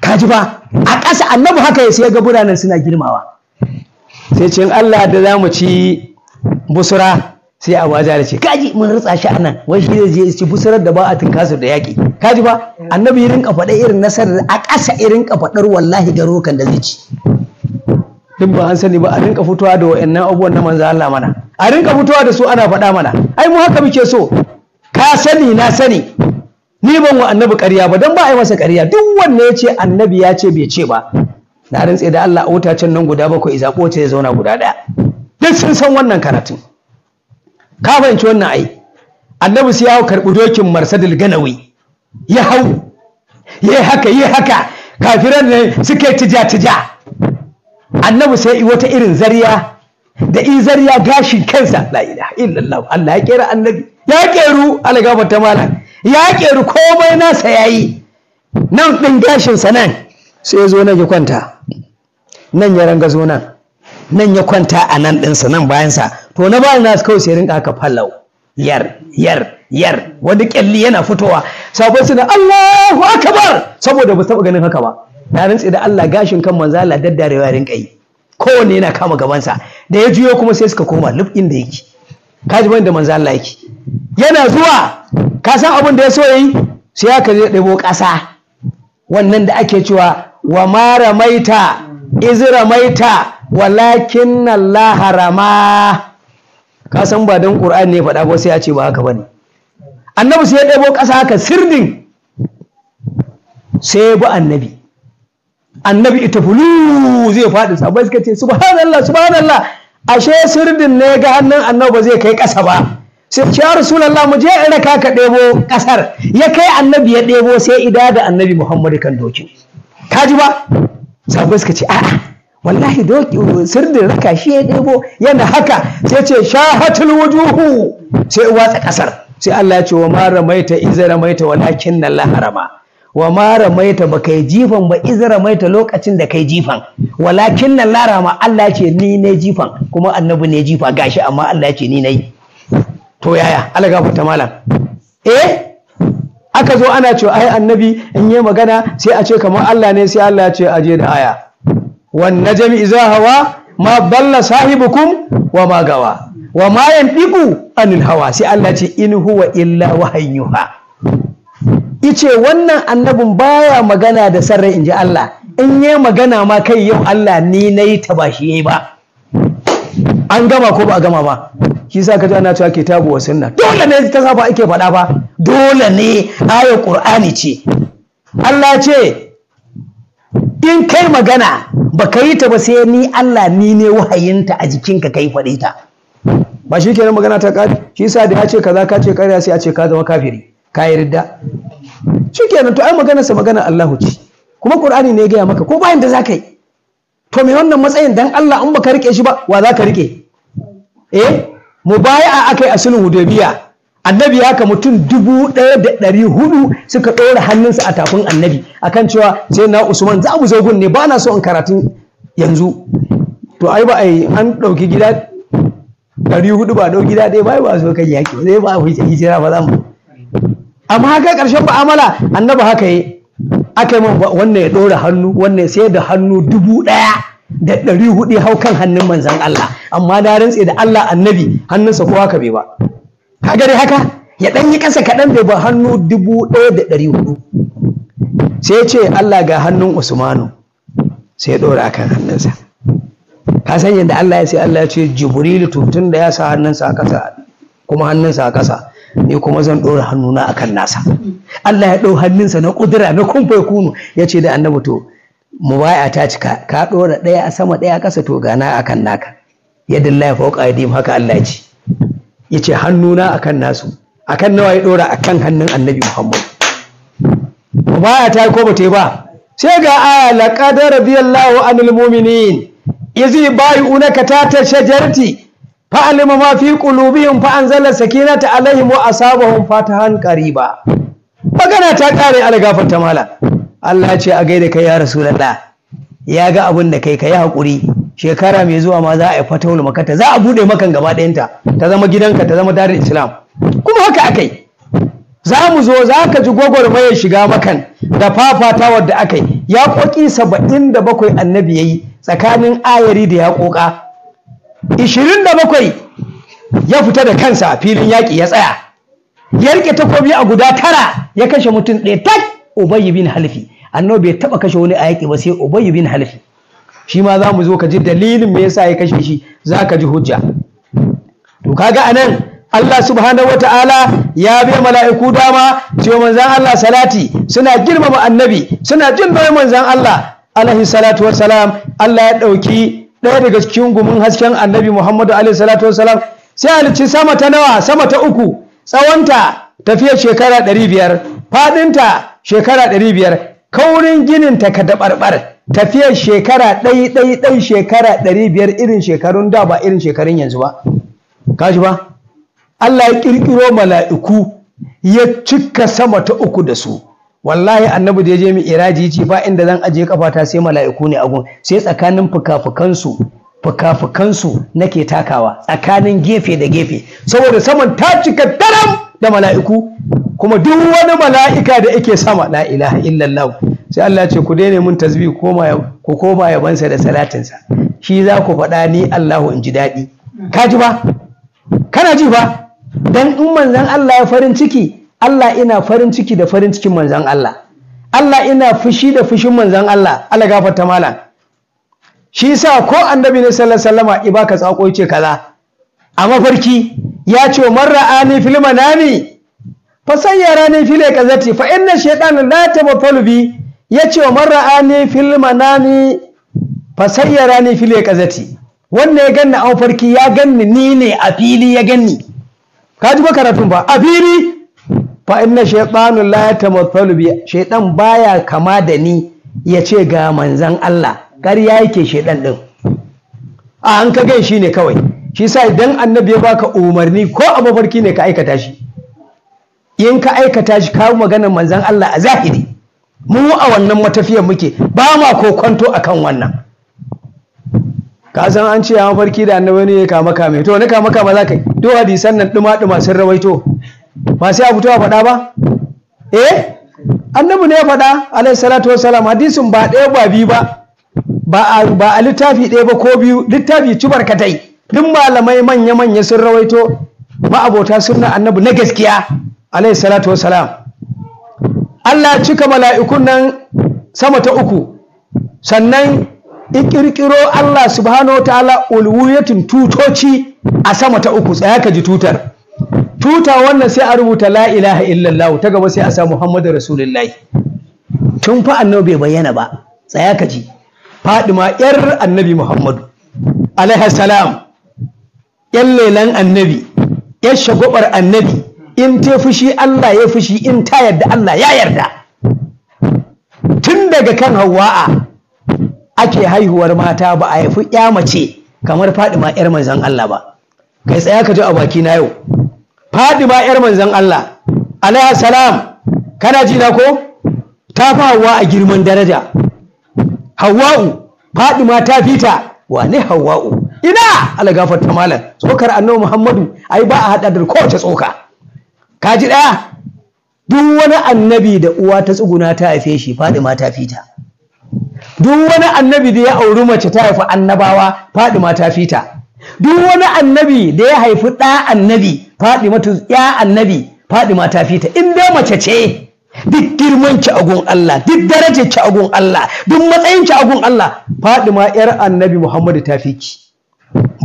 kaji ba a ƙasa annabi haka sai ya ga biranen suna girmawa sai ce in Allah da za mu ci busura sai a waja da ce kaji mun rutsa shi anan wai shi zai je ci busurar da ba a tunkasu da yaƙi kaji ba annabi ya rinka faɗa irin nasarar a ƙasa irin ka faɗar wallahi garo kan da zai ci duk ba an sani ba a rinka fitowa da wa'annan abubuwan na manzo Allah mana a rinka fitowa da su ana faɗa mana ai mu haka muke so ka sani na sani ni ban wa annabi ƙarya ba dan ba a yi masa ƙarya duk wanda ya ce annabi ya ce bai ce ba na rantse da Allah a wutacen nan guda bakwai zaɓo ce ya zauna guda ɗaya duk sun san wannan karatun ka fahimci wannan ai annabi sai ya hau karɓi dokin marsadil ganawi ya hau yi haka kafiran ne suke tija annabi sai yi wata irin zariya da zariya gashin kansa la ilaha illallah Allah ya kera annabi ya keru algaba ta malam ya keru komai nasa yayi nan din gashin sa nan sai ya zo nan ya kwanta nan ya ranga zo nan ya kwanta a nan ɗinsa nan bayansa to na bayan nasu kawai sai rinka haka fallau yar wani kyalli yana fitowa sabon suna Allahu akbar saboda ba taɓa ganin haka ba na rantsi da Allah gashin kan manzo Allah daddarewa rinka yi kowanne yana kama gabansa da ya juyo kuma sai suka koma lub inda yake kaji ban da manzo Allah yake yana zuwa ka san abin da ya so yi sai aka je ɗebo ƙasa wannan da ake cewa wa ma ramaita iz ramaita walakin Allah harama ka san ba dan Qur'ani ne faɗa ba sai ya ce ba haka bane annabi sai ya ɗebo ƙasa haka sirdin sai ya bi annabi ita fulu zai faɗi sabai suka ce subhanallah ashe sirdin ne ga hannun annabi ba zai kai ƙasa ba sai ya rasulullah mu je in raka ka ɗebo ƙasar ya kai annabi ya ɗebo sai ida da annabi Muhammadu kan doki kaji ba sabai suka ce a'a wallahi doki sirdin raka shi ya ɗebo yana haka sai ce shahatul wujuhu sai watsa ƙasar sai Allah ya ce wa ma ramaita iz ramaita walakin Allah harama wa ma ramaita ba kai jifan ba iz ramaita lokacin da kai jifan walakin Allah harama Allah ya ce ni ne jifan kuma annabi ne jifa gashi amma Allah ya ce ni nayi to yaya Allah gafarta malam aka zo ana cewa ai annabi in yi magana sai a ce kamar Allah ne sai Allah ya ce aje da aya wan najmi iza hawa ma dalla sahibukum wa ma gawa wa ma yandiku anil hawa sai Allah ce in huwa illa wahayyuha ice wannan annabin baya magana da sarrai inji Allah in yi magana ma kai yau Allah ni nayi ta ba shi yayi ba an gama ko ba a gama ba shi sa ka ji ana cewa kitabu wa sunna dole ne ta safa ake faɗa ba dole ne ayar Qur'ani ce Allah ce in kai magana ba ka yi ta ba sai ni Allah ni ne wahayinta a jikinka kai faɗe ta ba shi kenan magana ta ƙari shi sa da ya ce kaza ka ce ƙarya sai a ce ka zama kafiri ka yi ridda shi kenan to ai maganarsa magana Allahu ce kuma Qur'ani ne ya gaya maka ko bayan da za ka yi to me wannan matsayin dan Allah in baka rike shi ba wa za ka rike mubaya'a akai a sulhu Hudaybiya annabi haka mutum 1400 suka ɗora hannunsa a tafin annabi akan cewa sai na Usman za mu zo gun ne ba na so in karatun yanzu to ai ba ai an ɗauki gida 400 ba ɗau gida ɗaya ba so kan yaki zai ba hijira ba za mu amma haka ƙarshen ba'amala annabi haka yi aka yi wannan ya ɗora hannu wannan sai da hannu 1400 hau kan hannun manzan Allah amma na rantse da Allah annabi hannunsa ko haka bai ba kaga dai haka ya dan yi kasa kaɗan bai ba hannu 1400 sai ya ce Allah ga hannun Usmanu sai ya ɗora kan hannunsa ka san yadda Allah ya sai Allah ya ce Jibrilu tun da ya sa hannunsa a ƙasa kuma hannunsa a ƙasa ni kuma zan ɗora hannuna akan nasa Allah ya ɗau hannunsa na ƙudura na kumfai kunu ya ce da annabi to mubaya ta cika ka ɗora ɗaya a sama ɗaya a ƙasa to gana akan naka yadda Allah ya fauka yadim haka Allah ya ce ya ce hannuna akan nasu akan nawa ya ɗora akan hannun annabi Muhammad mubaya ta ko ba ta yi ba sai ga aya laqad radiyallahu anil mu'minin izi bai'unaka tata shajarati fa'alima ma fi qulubihim fa anzala sakinata alaihim wa asabahum fatahan qariba. Magana ta kare algafarta mala. Allah ya ce a gaida kai ya rasulullah, ya ga abin da kai hakuri, shekara mai zuwa ma za a yi fatawul makata, za a bude makan gaba ɗayanta ta zama gidanka, ta zama darul islam. Kuma haka akai. Za mu zo za ka ji gwagwarmayar shiga makan da fafatawar da aka yi. Yaƙoƙi 77 annabi ya yi tsakanin ayari da yaƙoƙa. 27 ya fita da kansa a filin yaƙi ya tsaya. Ya rike takobi a guda 9 ya kashe mutum ɗaya tak, Ubayy bin Halfi. Annabi bai taɓa kashe wani a yaƙi ba sai Ubayy bin Halfi. Shi ma za mu zo ka ji dalilin me yasa ya kashe shi, za ka ji hujja. To kaga anan Allah subhanahu wata'ala ya bai mala'iku dama cewa manzan Allah salati, suna girmama annabi, suna jin nauyin manzan Allah alaihi salatu wassalam. Allah ya ɗauki ɗaya daga cikin gumin hasken annabi Muhammadu alaihi salatu wassalam, sai halicci sama ta nawa, sama ta 3, tsawonta tafiyar shekara 500, faɗinta shekara 500, kaurin ginin ta kadabarbar tafiyar shekara ɗai shekara 500, irin shekarun da ba irin shekarun yanzu ba. Kaji ba? Allah ya kirkiro mala'iku ya cika sama ta 3 da su. Wallahi annabi da ya je mi iraji ce fa inda zan aje kafata sai mala'iku ne a gun, sai tsakanin fukafukansu nake takawa, tsakanin gefe da gefe, saboda saman ta cika daram da mala'iku. Kuma duk wani mala'ika da yake sama, la ilaha illallah, sai Allah ya ce ku daina mun tasbih, ku koma yabansa da salatinsa, shi za ku faɗa, ni Allahu in ji daɗi. Ka ji ba? Kana ji ba? Dan in manzan Allah ya farin ciki, Allah ina farin ciki da farin cikin manzan Allah. Allah ina fushi da fushin manzan Allah. Allah gafarta malam. Shi yasa ko annabi ne sallallahu alaihi wasallama ibaka tsako yace kaza a mafarki, ya ce man ra'ani fil manami fa sayyarani fil qazati fa inna shaytana la tamathalu bi. Yace man ra'ani fil manami fa sayyarani fil qazati. Wannan ya ganni a mafarki, ya ganni ni ne a fili, ya ganni. Ka ji ba karatun ba, a fili. Fa inna shaytanu la tamathalu bi. Shaytan baya kama da ni ya ce ga manzan Allah. Ƙarya yake shaytan din. A an ka gai shi ne kawai. Shi yasa idan annabi ya baka umarni ko a mafarki ne ka aikata shi. In ka aikata shi kawo maganar manzan Allah a zahiri. Mu a wannan matafiyar muke, ba ma kokonto akan wannan. Ka san an ce a mafarki da annabi ne ya kama kame, to ne kama kama za ka yi. Duk hadisan nan duma sun rawaito, ba sai a fito a faɗa ba. Annabi ne ya faɗa alaihi salatu wassalam. Hadisin ba ɗaya ba biyu ba a littafi ɗaya ba ko biyu, littafi ci barkatai. Duk malamai manya sun rawaito, ma'abota sunna annabi na gaskiya alaihi salatu wassalam. Allah ya cika mala'ikun nan sama ta 3, sannan ikirkiro Allah subhanahu wataala ulwiyatun tutoci a sama ta 3. Tsaya ka ji tuta wannan sai a rubuta la ilaha illallah, ta gaba sai a sa Muhammadu Rasulullahi. Tun fa annabi bai bayyana ba, tsaya ka ji. Fadima yar annabi Muhammadu alaihi salam, yan lelan annabi, yan shagobar annabi, in ta fushi Allah ya fushi, in ta yarda Allah ya yarda. Tun daga kan Hawwa'a ake haihuwar mata, ba a haifi ya mace kamar Fadima yar manzon Allah ba. Kai tsaya ka ji a baki na yau. Fadima yar manzon Allah alaihi salam, kana ji na ko? Ta fi Hawwa a girman daraja. Hawwa'u, Fadima ta fita. Wane Hawwa'u? Ina Allah gafarta malam, tsokar annabi Muhammadu ai ba a hada da kowace tsoka. Ka ji daya? Duk wani annabi da uwa ta tsuguna ta haife shi, Fadima ta fita. Duk wani annabi da ya auri mace ta haifi annabawa, Fadima ta fita. Duk wani annabi da ya haifi ɗa annabi, Fadimatu ya annabi, Fadima ta fita. In dai mace ce, duk girman ki agun Allah, duk darajar ki agun Allah, duk matsayin ki agun Allah, Fadima yar annabi Muhammadu ta fi ki.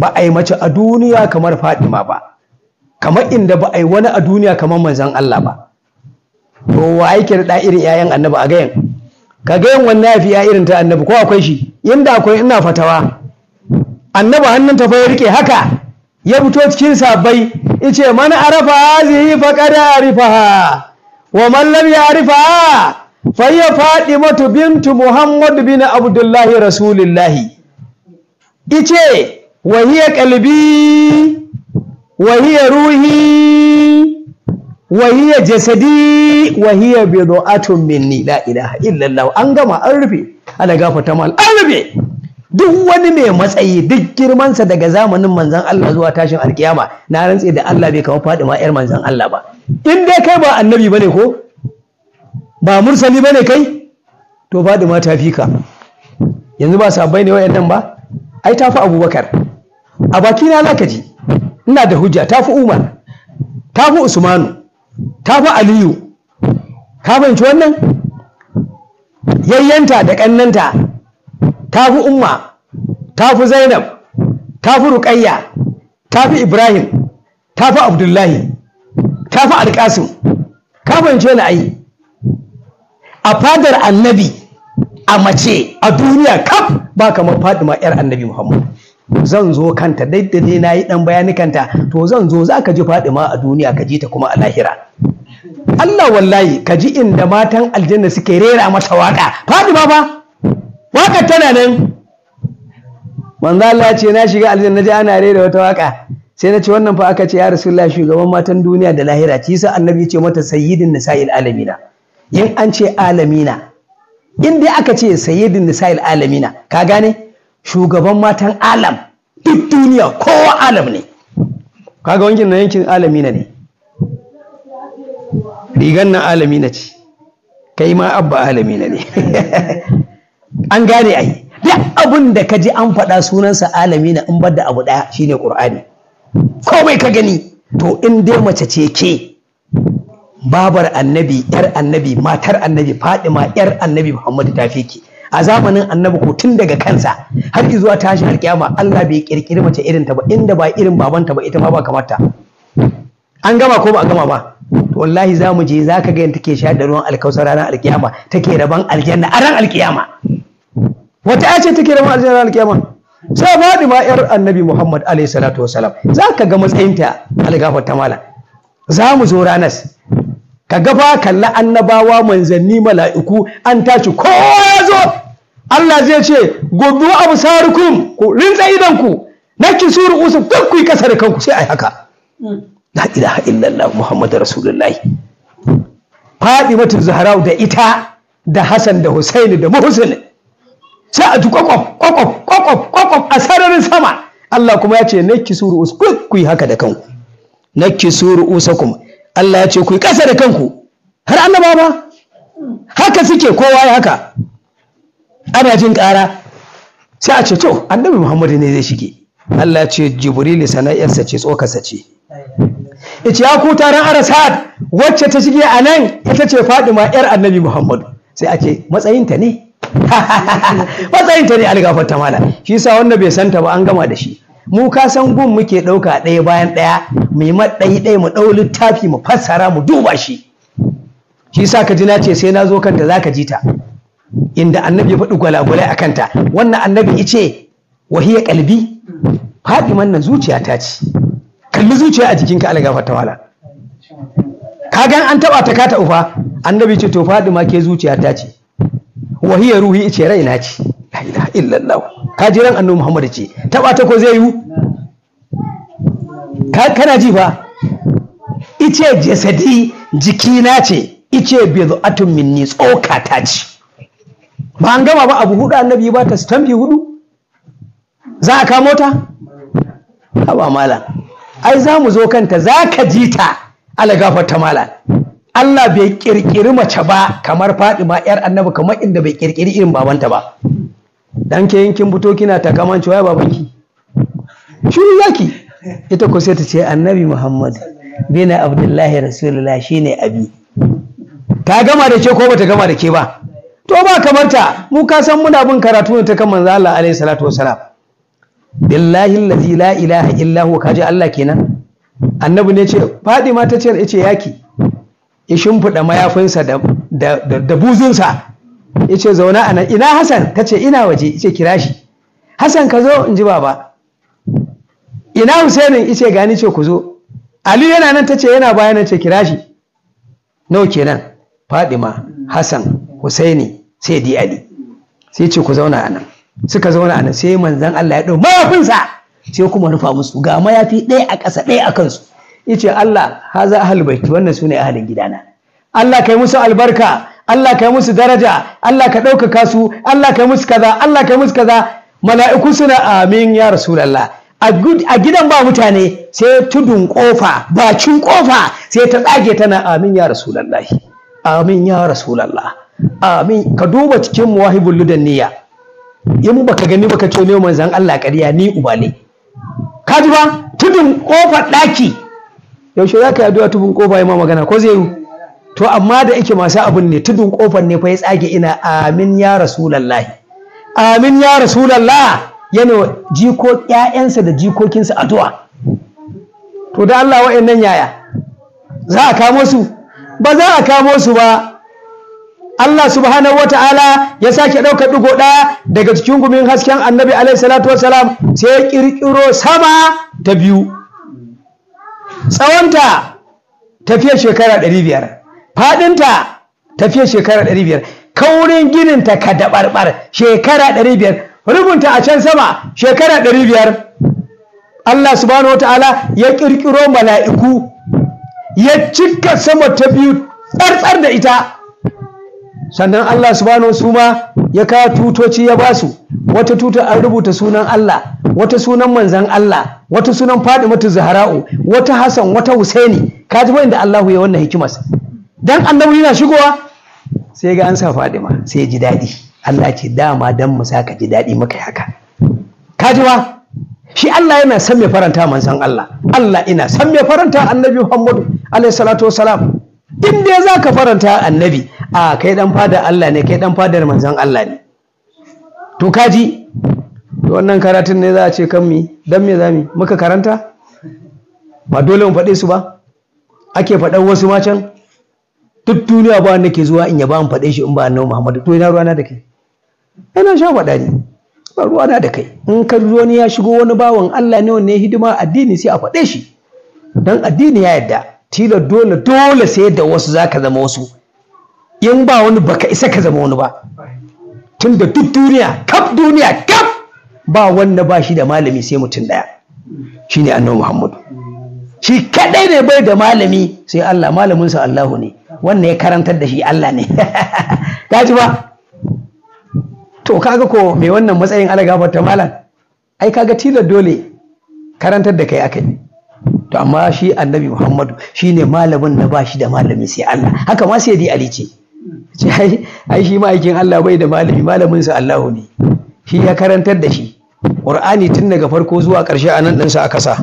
Ba a yi mace a duniya kamar Fadima ba, kamar inda ba a yi wani a duniya kamar manzon Allah ba. To wa yake da irin 'ya'yan annabi a gayan? Ka gayan wannan yafi ya irin ta annabi ko akwai shi? Inda akwai ina fatawa. Annabi hannun ta fa ya rike haka, ya fito cikin sabbai yace man arafa hazihi faqad arifaha wa man lam ya'rifaha fa hiya Fadimatu bintu Muhammad bin Abdullahi Rasulillahi. Yace wa hiya qalbi wa hiya ruhi wa hiya jasadi wa hiya bid'atun minni la ilaha illallah. An gama, an rufe. Ala gafata mal, an rufe. Duk wani mai matsayi, duk girmansa daga zamanin manzon Allah zuwa tashin alkiyama, na rantse da Allah bai kama Fadima yar manzon Allah ba. In dai kai ba annabi bane ko ba mursali bane kai, to Fadima ta fi ka. Yanzu ba sabbai ne wayannan ba? Ai ta fi Abubakar. A baki na zaka ji. Ina da hujja, ta fi Umar, ta fi Usmanu, ta fi Aliyu. Ka fahimci wannan? Yayyanta da kannanta ta fi Umma, ta fi Zainab, ta fi Ruqayya, ta fi Ibrahim, ta fi Abdullahi, ta fi Alƙasim. Ka fahimce ni ai? A fadar annabi a mace a duniya kaf ba kamar Fadima yar annabi Muhammad. Zan zo kanta, dai da dai nayi dan bayani kanta, to zan zo zaka ji Fadima a duniya, ka ji ta kuma a lahira. Allah wallahi, ka ji inda matan aljanna suke rera mata waka. Fadima ba wakar tana nan. Manzo Allah ce na shiga aljanna ji ana rera wata waka, sai na ce wannan fa aka ce ya Rasulullah shugaban matan duniya da lahira. Ci sa annabi ce mata sayyidin nisa'il alamina. In an ce alamina, in dai aka ce sayyidin nisa'il alamina, ka gane shugaban matan alam, duk duniya kowa alam ne. Kaga wankin nan yankin alamina ne, rigan nan alamina ce, kai ma abba alamina ne. An gane ai, duk abin da ka ji an faɗa sunansa alamina in bar da abu ɗaya shine Qur'ani. Komai ka gani, to in dai mace ce ke babar annabi, yar annabi, matar annabi, Fadima yar annabi Muhammadu ta fi ki. A zamanin annabi ko tun daga kansa har zuwa tashin alkiyama Allah bai kirkiri mace irin ta ba, inda ba irin babanta ba ita ma ba kamata. An gama ko ba a gama ba? To wallahi za mu je, za ka ga yadda take sha da ruwan alkausar ranar alkiyama, take raban aljanna a ran alkiyama. Wata ce take raban aljanna ran alkiyama? Sai Fadima yar annabi Muhammad alaihi salatu wasalam. Za ka ga matsayinta algafar ta mala. Za mu zo ranar, ka gafa kalla annabawa, manzanni, mala'iku, an tashi kowa ya zo. Allah zai ce gudu absarukum, ku rinsa idanku, naki suru usuf, duk ku yi kasa da kanku, sai ai haka. La ilaha illallah Muhammadu Rasulullahi. Fadimatu Zahrau da ita da Hassan da Husaini da Muhsin sai a ji kwakwaf a sararin sama. Allah kuma ya ce naki suru usuf, ku yi haka da kanku. Naki suru usakum, Allah ya ce ku yi ƙasa da kanku. Har annaba ba haka suke, kowa ya haka. Ana jin ƙara sai a ce to annabi Muhammadu ne zai shige. Allah ya ce Jibrilu sana'arsa ce, tsokarsa ce. Ice ya ku taron Arasat, wacce ta shige a nan ita ce Fadima yar annabi Muhammadu. Sai a ce matsayinta ne. Matsayinta ne algafarta mala. Shi yasa wanda bai santa ba an gama da shi. Mu ka san gun muke ɗauka ɗaya bayan ɗaya, mu yi ɗaya mu ɗau littafi mu fassara mu duba shi. Shi sa ka ji na ce sai na zo kanta za ka ji ta, inda annabi ya faɗi gwalagwalai a kanta. Wannan annabi ice wahiya kalbi, Fadiman nan zuciya ta ce. Kalli zuciya a jikinka algafarta mala. Ka gan an taɓa ta kata ufa, annabi ce to Fadima ke zuciya ta ce. Wahiya ruhi ice raina ce. La ilaha illallah. Ka ji ran annabi Muhammad ce, taba ta ko zai yi? Kana ji fa? Ice jasadi jikina ce, ice bid'atun minni, tsoka ta ce. Ba an gama ba abu hudu annabi ba ta stampi hudu? Za a kamo ta? Haba mala. Ai za mu zo kanta, za ka ji ta ala gafarta mala. Allah bai kirkiri mace ba kamar Fadima yar annabi, kamar inda bai kirkiri irin babanta ba. Dan ke yankin fito kina ta kaman cewa babanki shiru yaki, ita ko sai ta ce annabi Muhammad bin Abdullahi Rasulullah shine abi. Ta gama da ke ko bata gama da ke ba? To ba kamar ta, mu ka san muna bin karatu ne ta kan manzo Allah alaihi salatu wasalam. Billahi allazi la ilaha illa huwa, kaji Allah kenan. Annabi ne ce Fadima ta ce yace yaki, ya shimfida mayafinsa da buzunsa. Yace zauna a nan. Ina Hassan? Ta ce ina waje. Yace kira shi. Hassan ka zo in ji baba. Ina Husainin? Yace gani. Ce ku zo. Ali yana nan? Ta ce yana bayan. Ce kira shi. Nawa kenan? Fadima, Hassan, Husaini, sai di Ali. Sai ce ku zauna a nan. Suka zauna a nan, sai manzon Allah ya ɗau mayafinsa sai kuma rufa musu ga mayafi ɗaya a ƙasa ɗaya a kansu. Yace Allah haza ahlul baiti, wannan sune ahalin gidana. Allah kai musu albarka, Allah kai musu daraja, Allah ka ɗaukaka su, Allah kai musu kaza, Allah kai musu kaza. Mala'iku suna amin ya Rasulallah. A gidan ba mutane sai tudun ƙofa, bakin ƙofa sai ta tsage tana amin ya Rasulallah, amin ya Rasulallah, amin. Ka duba cikin Muwahibul Ludanniyya, in baka gani baka ce ne manzon Allah ƙarya ni ubale. Ka ji ba tudun ƙofar ɗaki, yaushe za ka yi addu'a tudun ƙofa ya ma magana ko zai yi? To amma da yake masu abin ne tudun ƙofar ne fa ya tsage ina amin ya Rasulallah, amin ya Rasulallah, yana ƴaƴansa da jikokinsa addu'a. To da Allah wa'annan yaya za a kamo su? Ba za a kamo su ba. Allah subhanahu wata'ala ya sake ɗaukar ɗigo ɗaya daga cikin gumin hasken annabi alaihi salatu wassalam, sai ya ƙirƙiro sama ta biyu, tsawonta tafiyar shekara 500, faɗinta tafiyar shekara 500, kaurin gininta ka daɓarɓar shekara 500, rubunta a can sama shekara 500. Allah subhanahu wata'ala ya ƙirƙiro mala'iku ya cika sama ta biyu tsartsar da ita. Sannan Allah subhanahu suma ya kawo tutoci ya basu, wata tuta an rubuta sunan Allah, wata sunan manzan Allah, wata sunan Fadimatu Zahra'u, wata Hassan, wata Husaini. Kaji ba inda Allahu ya wannan hikimas. Dan annabi yana shigowa sai ga an sa Fadima, sai ya ji daɗi. Allah ce dama dan mu saka ji daɗi muka yi haka. Kaji ba shi Allah yana san mai faranta manzan Allah, Allah ina san mai faranta annabi Muhammadu alaihi salatu wassalam. In dai za ka faranta annabi, a kai dan fadar Allah ne, kai dan fadar manzon Allah ne. To kaji wannan karatun ne za a ce kan mi dan me zami muka karanta, ba dole mu faɗe su ba, ake faɗan wasu ma can. Duk duniya ba wanda ke zuwa in ya ba mu faɗe shi in ba annabi Muhammadu. To ina ruwana da kai? Ina sha faɗa ne, ba ruwana da kai. In ka zo ne ya shigo wani bawan Allah ne wanda ya hidima addini sai a faɗe shi, dan addini ya yarda. Tilo dole sai da wasu za ka zama wasu, in ba wani baka isa ka zama wani ba. Tun da duk duniya kaf ba wanda ba shi da malami sai mutum ɗaya, shi ne annabi Muhammadu. Shi kaɗai ne bai da malami sai Allah, malaminsa Allahu ne, wannan ya karantar da shi Allah ne. Ka ji ba? To kaga ko mai wannan matsayin ala gafarta malam, ai kaga tilo dole karantar da kai akai. To amma shi annabi Muhammadu shine malamin da ba shi da malami sai Allah. Haka ma sai dai Ali ce ai shi ma'aikin Allah bai da malami, malamin sa Allahu ne, shi ya karantar da shi Qur'ani tun daga farko zuwa ƙarshe. Anan din sa aka sa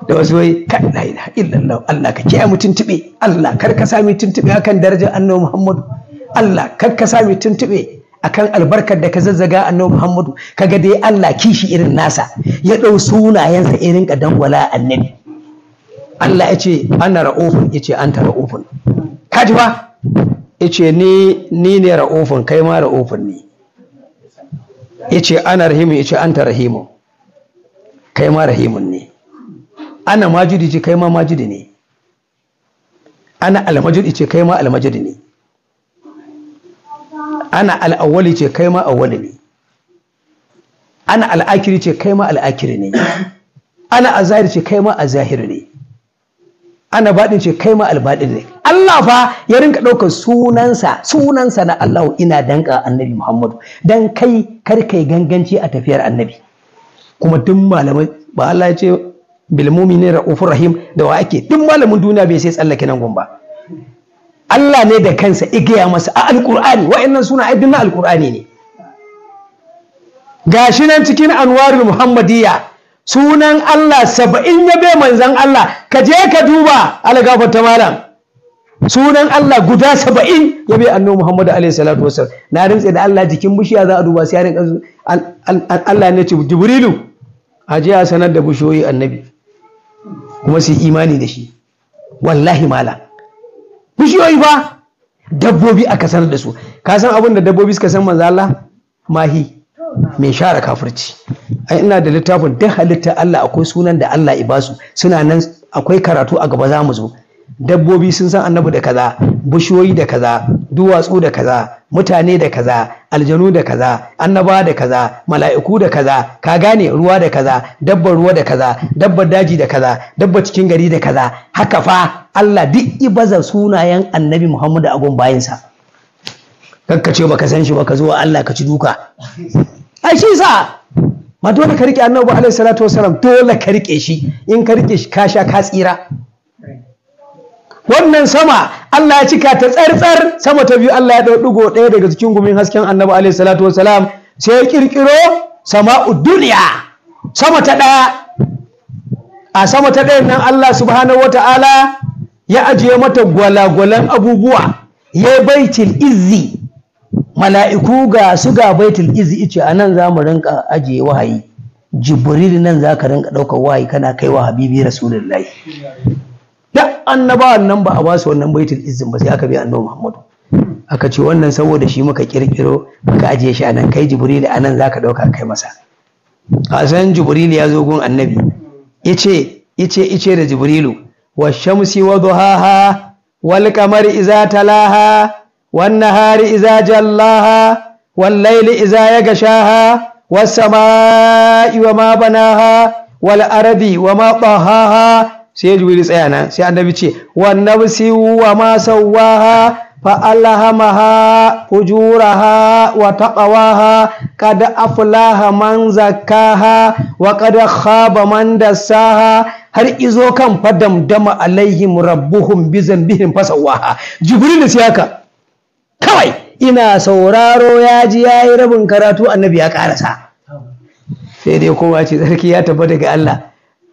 da wasu wai ka la ilaha illallah, Allah ka kiyaye mu tuntube, Allah kar ka sami tuntube akan darajar annabi Muhammadu, Allah kar ka sami tuntube akan albarkar da ka zazzaga annabi Muhammadu. Kaga dai Allah kishi irin nasa ya ɗau sunayensa irin ka dangwala annabi. Allah ya ce ana ra'ufun, ya ce anta ra'ufun. Kaji ba ya ce ni ne ra'ufun, kai ma ra'ufun ne. Ya ce ana rahimu, ya ce anta rahimu, kai ma rahimun ne. Ana majidi, ce kai ma majidi ne. Ana almajidi, ce kai ma almajidi ne. Ana al'awwali, ce kai ma awwali ne. Ana al'akiri, ce kai ma al'akiri ne. Ana azahiri, ce kai ma azahiri ne. Ana baɗin, ce kai ma albaɗin ne. Allah fa ya rinka ɗaukar sunansa na Allah ina danka annabi Muhammadu, dan kai kar kai ganganci a tafiyar annabi. Kuma duk malamai ba Allah ya ce bil mu'minina ra'ufur rahim da wa ake, duk malamin duniya bai sai tsallake nan gumba. Allah ne da kansa igaya masa a alƙur'ani, wa'annan suna aidin na alƙur'ani ne. Gashi nan cikin anwarul muhammadiyya sunan Allah 70 ya bai manzan Allah, ka je ka duba algafar ta malam, sunan Allah guda 70 ya bai annabi Muhammad alaihi salatu wasallam. Na rintse da Allah jikin bishiya za a duba sai Allah ne ce Jibrilu aje a sanar da bishiyoyi annabi kuma su imani da shi. Wallahi malam bishiyoyi ba dabbobi aka sanar da su. Ka san abin da dabbobi suka san manzo Allah? Mahi mai share kafirci. Ai ina da littafin duk halitta Allah akwai sunan da Allah ya basu, suna nan akwai karatu a gaba za mu zo. dabbobi sun san annabi da kaza, bishiyoyi da kaza, duwatsu da kaza, mutane da kaza, aljanu da kaza, annaba da kaza, mala'iku da kaza, ka gane, ruwa da kaza, dabbar ruwa da kaza, dabbar daji da kaza, dabbar cikin gari da kaza. Haka fa Allah duk ibaza sunayen annabi Muhammadu a gun bayinsa. Kakka ce baka san shi ba, ka zo Allah ka ci duka. Ai shi sa ma dole ka rike annabi alaihi salatu wasalam, dole ka rike shi. In ka rike shi ka sha ka tsira. Wannan sama Allah ya cika ta tsartsar, sama ta biyu Allah ya ɗau ɗigo ɗaya daga cikin gumin hasken annabi alaihi salatu wasalam, sai ya ƙirƙiro sama'ud duniya, sama ta ɗaya. A sama ta ɗayan nan Allah subhanahu wata'ala ya ajiye mata gwalagwalan abubuwa, ya baitul izzi, mala'iku ga su ga baitul izzi, ice a nan za mu rinka ajiye wahayi, Jibril nan za ka rinka ɗaukar wahayi kana kai wa habibi rasulullahi. Da annabawan nan ba a ba su wannan baitul izzin ba, sai aka bi annabi Muhammadu, aka ce wannan saboda shi muka kirkiro muka ajiye shi anan, kai Jibril anan zaka dauka kai masa. A san Jibril ya zo gun annabi, yace da Jibrilu, washamsi wa duhaha wal qamari iza talaha wan nahari iza jallaha wal layli iza yaghshaha was samai wa ma banaha wal ardi wa ma tahaha. Sai Jibril tsaya nan, sai annabi ce wan nafsi wa ma sawaha fa alhamaha fujuraha wa taqwaha qad aflaha man zakkaha wa qad khaba man dassaha, har izo kan fadamdama alaihim rabbuhum bi zanbihim fasawaha. Jibril sai haka kawai ina sauraro, ya ji yayi rabin karatu, annabi ya karasa. Sai dai kowa ce sarki ya tabbata ga Allah,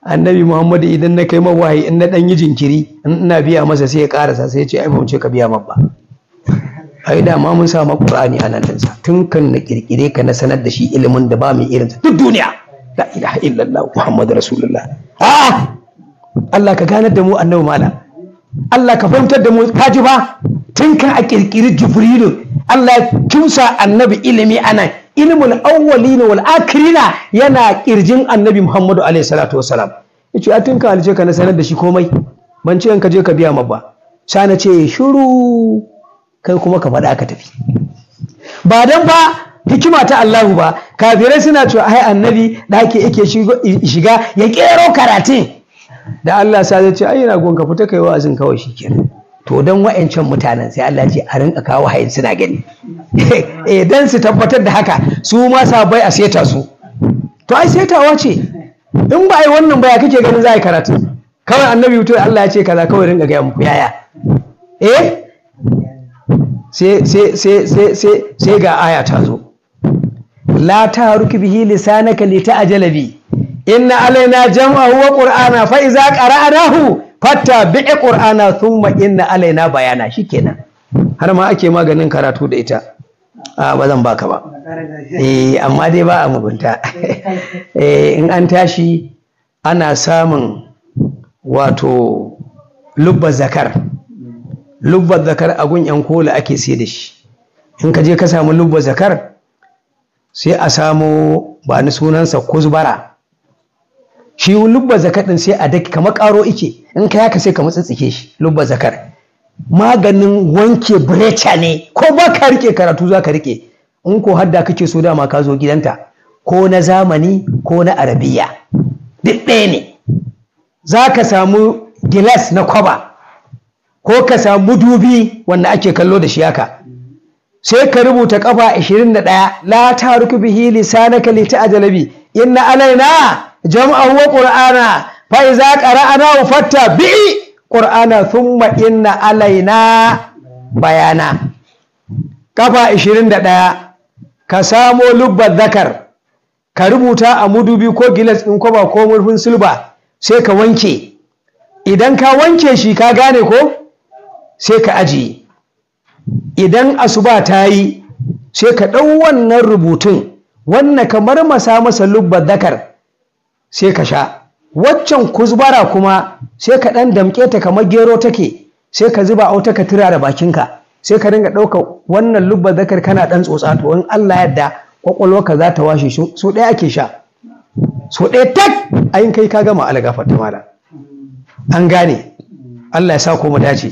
annabi Muhammadu idan na kai mawahi in na dan yi jinkiri in ina biya masa sai ya karasa, sai ya ce ai ba mu ce ka biya mabba, ai da ma mun sa maka Qur'ani a nan dinsa tun kan na kirkire ka na sanar da shi ilimin da ba mai irin sa duk duniya. La ilaha illallah Muhammadu rasulullah. Allah ka ganar da mu annabi mala, Allah ka fahimtar da mu, kaji ba tun kan a kirkiri Jibrilu Allah ya kimsa annabi ilimi anan, ilmul awwalina wal akhirina yana kirjin annabi Muhammadu alaihi salatu wasalam. Yace a tun ka halice ka na sanar da shi komai, ban ce ka je ka biya mabba, sai na ce shiru kai kuma ka faɗa ka tafi. Ba dan ba hikima ta Allahu ba, kafirai suna cewa ai annabi ɗaki yake shiga ya kero karatun, da Allah sa zai ce ai ina gon ka fita kai wa'azin kawai shikenan. To dan wa'ancan mutanen sai Allah ce a rinka kawo hayin suna gani dan su tabbatar da haka su ma sabai a seta su. To ai setawa ce, in ba ai wannan ba ya kake ganin za a yi karatu kawai annabi to Allah ya ce kaza kawai rinka ga muku yaya. Sai ga aya ta zo, la taruki bihi lisanaka lita'jala bi inna alaina jam'ahu wa qur'ana fa iza qara'nahu fattabi' qur'ana thumma inna alaina bayana. Shikenan, har ma ake maganin karatu da ita. Ba zan baka ba, amma dai ba a mugunta. In an tashi ana samun wato lubba zakar a gun yan kola ake sai da shi. In ka je ka samu lubba zakar, sai a samu ba ni sunansa kuzbara, shi lubba zakar din sai a daki kamar karo ike, in ka yaka sai ka mutsitsike shi. Lubba zakar maganin wanke brecha ne, ko ba ka rike karatu za ka rike, in ko hadda kake so dama ka zo gidanta, ko na zamani ko na arabiya duk ɗaya ne. Za ka samu gilas na kwaba, ko ka samu dubi wanda ake kallo da shi haka, sai ka rubuta kafa 21, la taruku bihi lisanaka lita'jala bi inna alaina jam'ahu wa qur'ana fa iza qara'nahu fattabi' qur'ana thumma inna alaina bayana. Kafa 21 ka samo lubbar zakar ka rubuta a mudubi ko gilas ɗin kwaba ko murfin silba, sai ka wanke. Idan ka wanke shi ka gane ko, sai ka ajiye. Idan asuba ta yi sai ka ɗau wannan rubutun, wannan kamar masa masa lubbar zakar, sai ka sha. Waccan kuzbara kuma sai ka ɗan damƙe ta kamar gero take, sai ka zuba auta ka tura da bakinka, sai ka dinga ɗauka wannan lubbar zakar kana ɗan tsotsa. To in Allah yadda ƙwaƙwalwarka za ta washe. So ɗaya ake sha, so ɗaya tak ayin kai ka gama algafar ta mala. An gane, Allah ya sa ku mu dace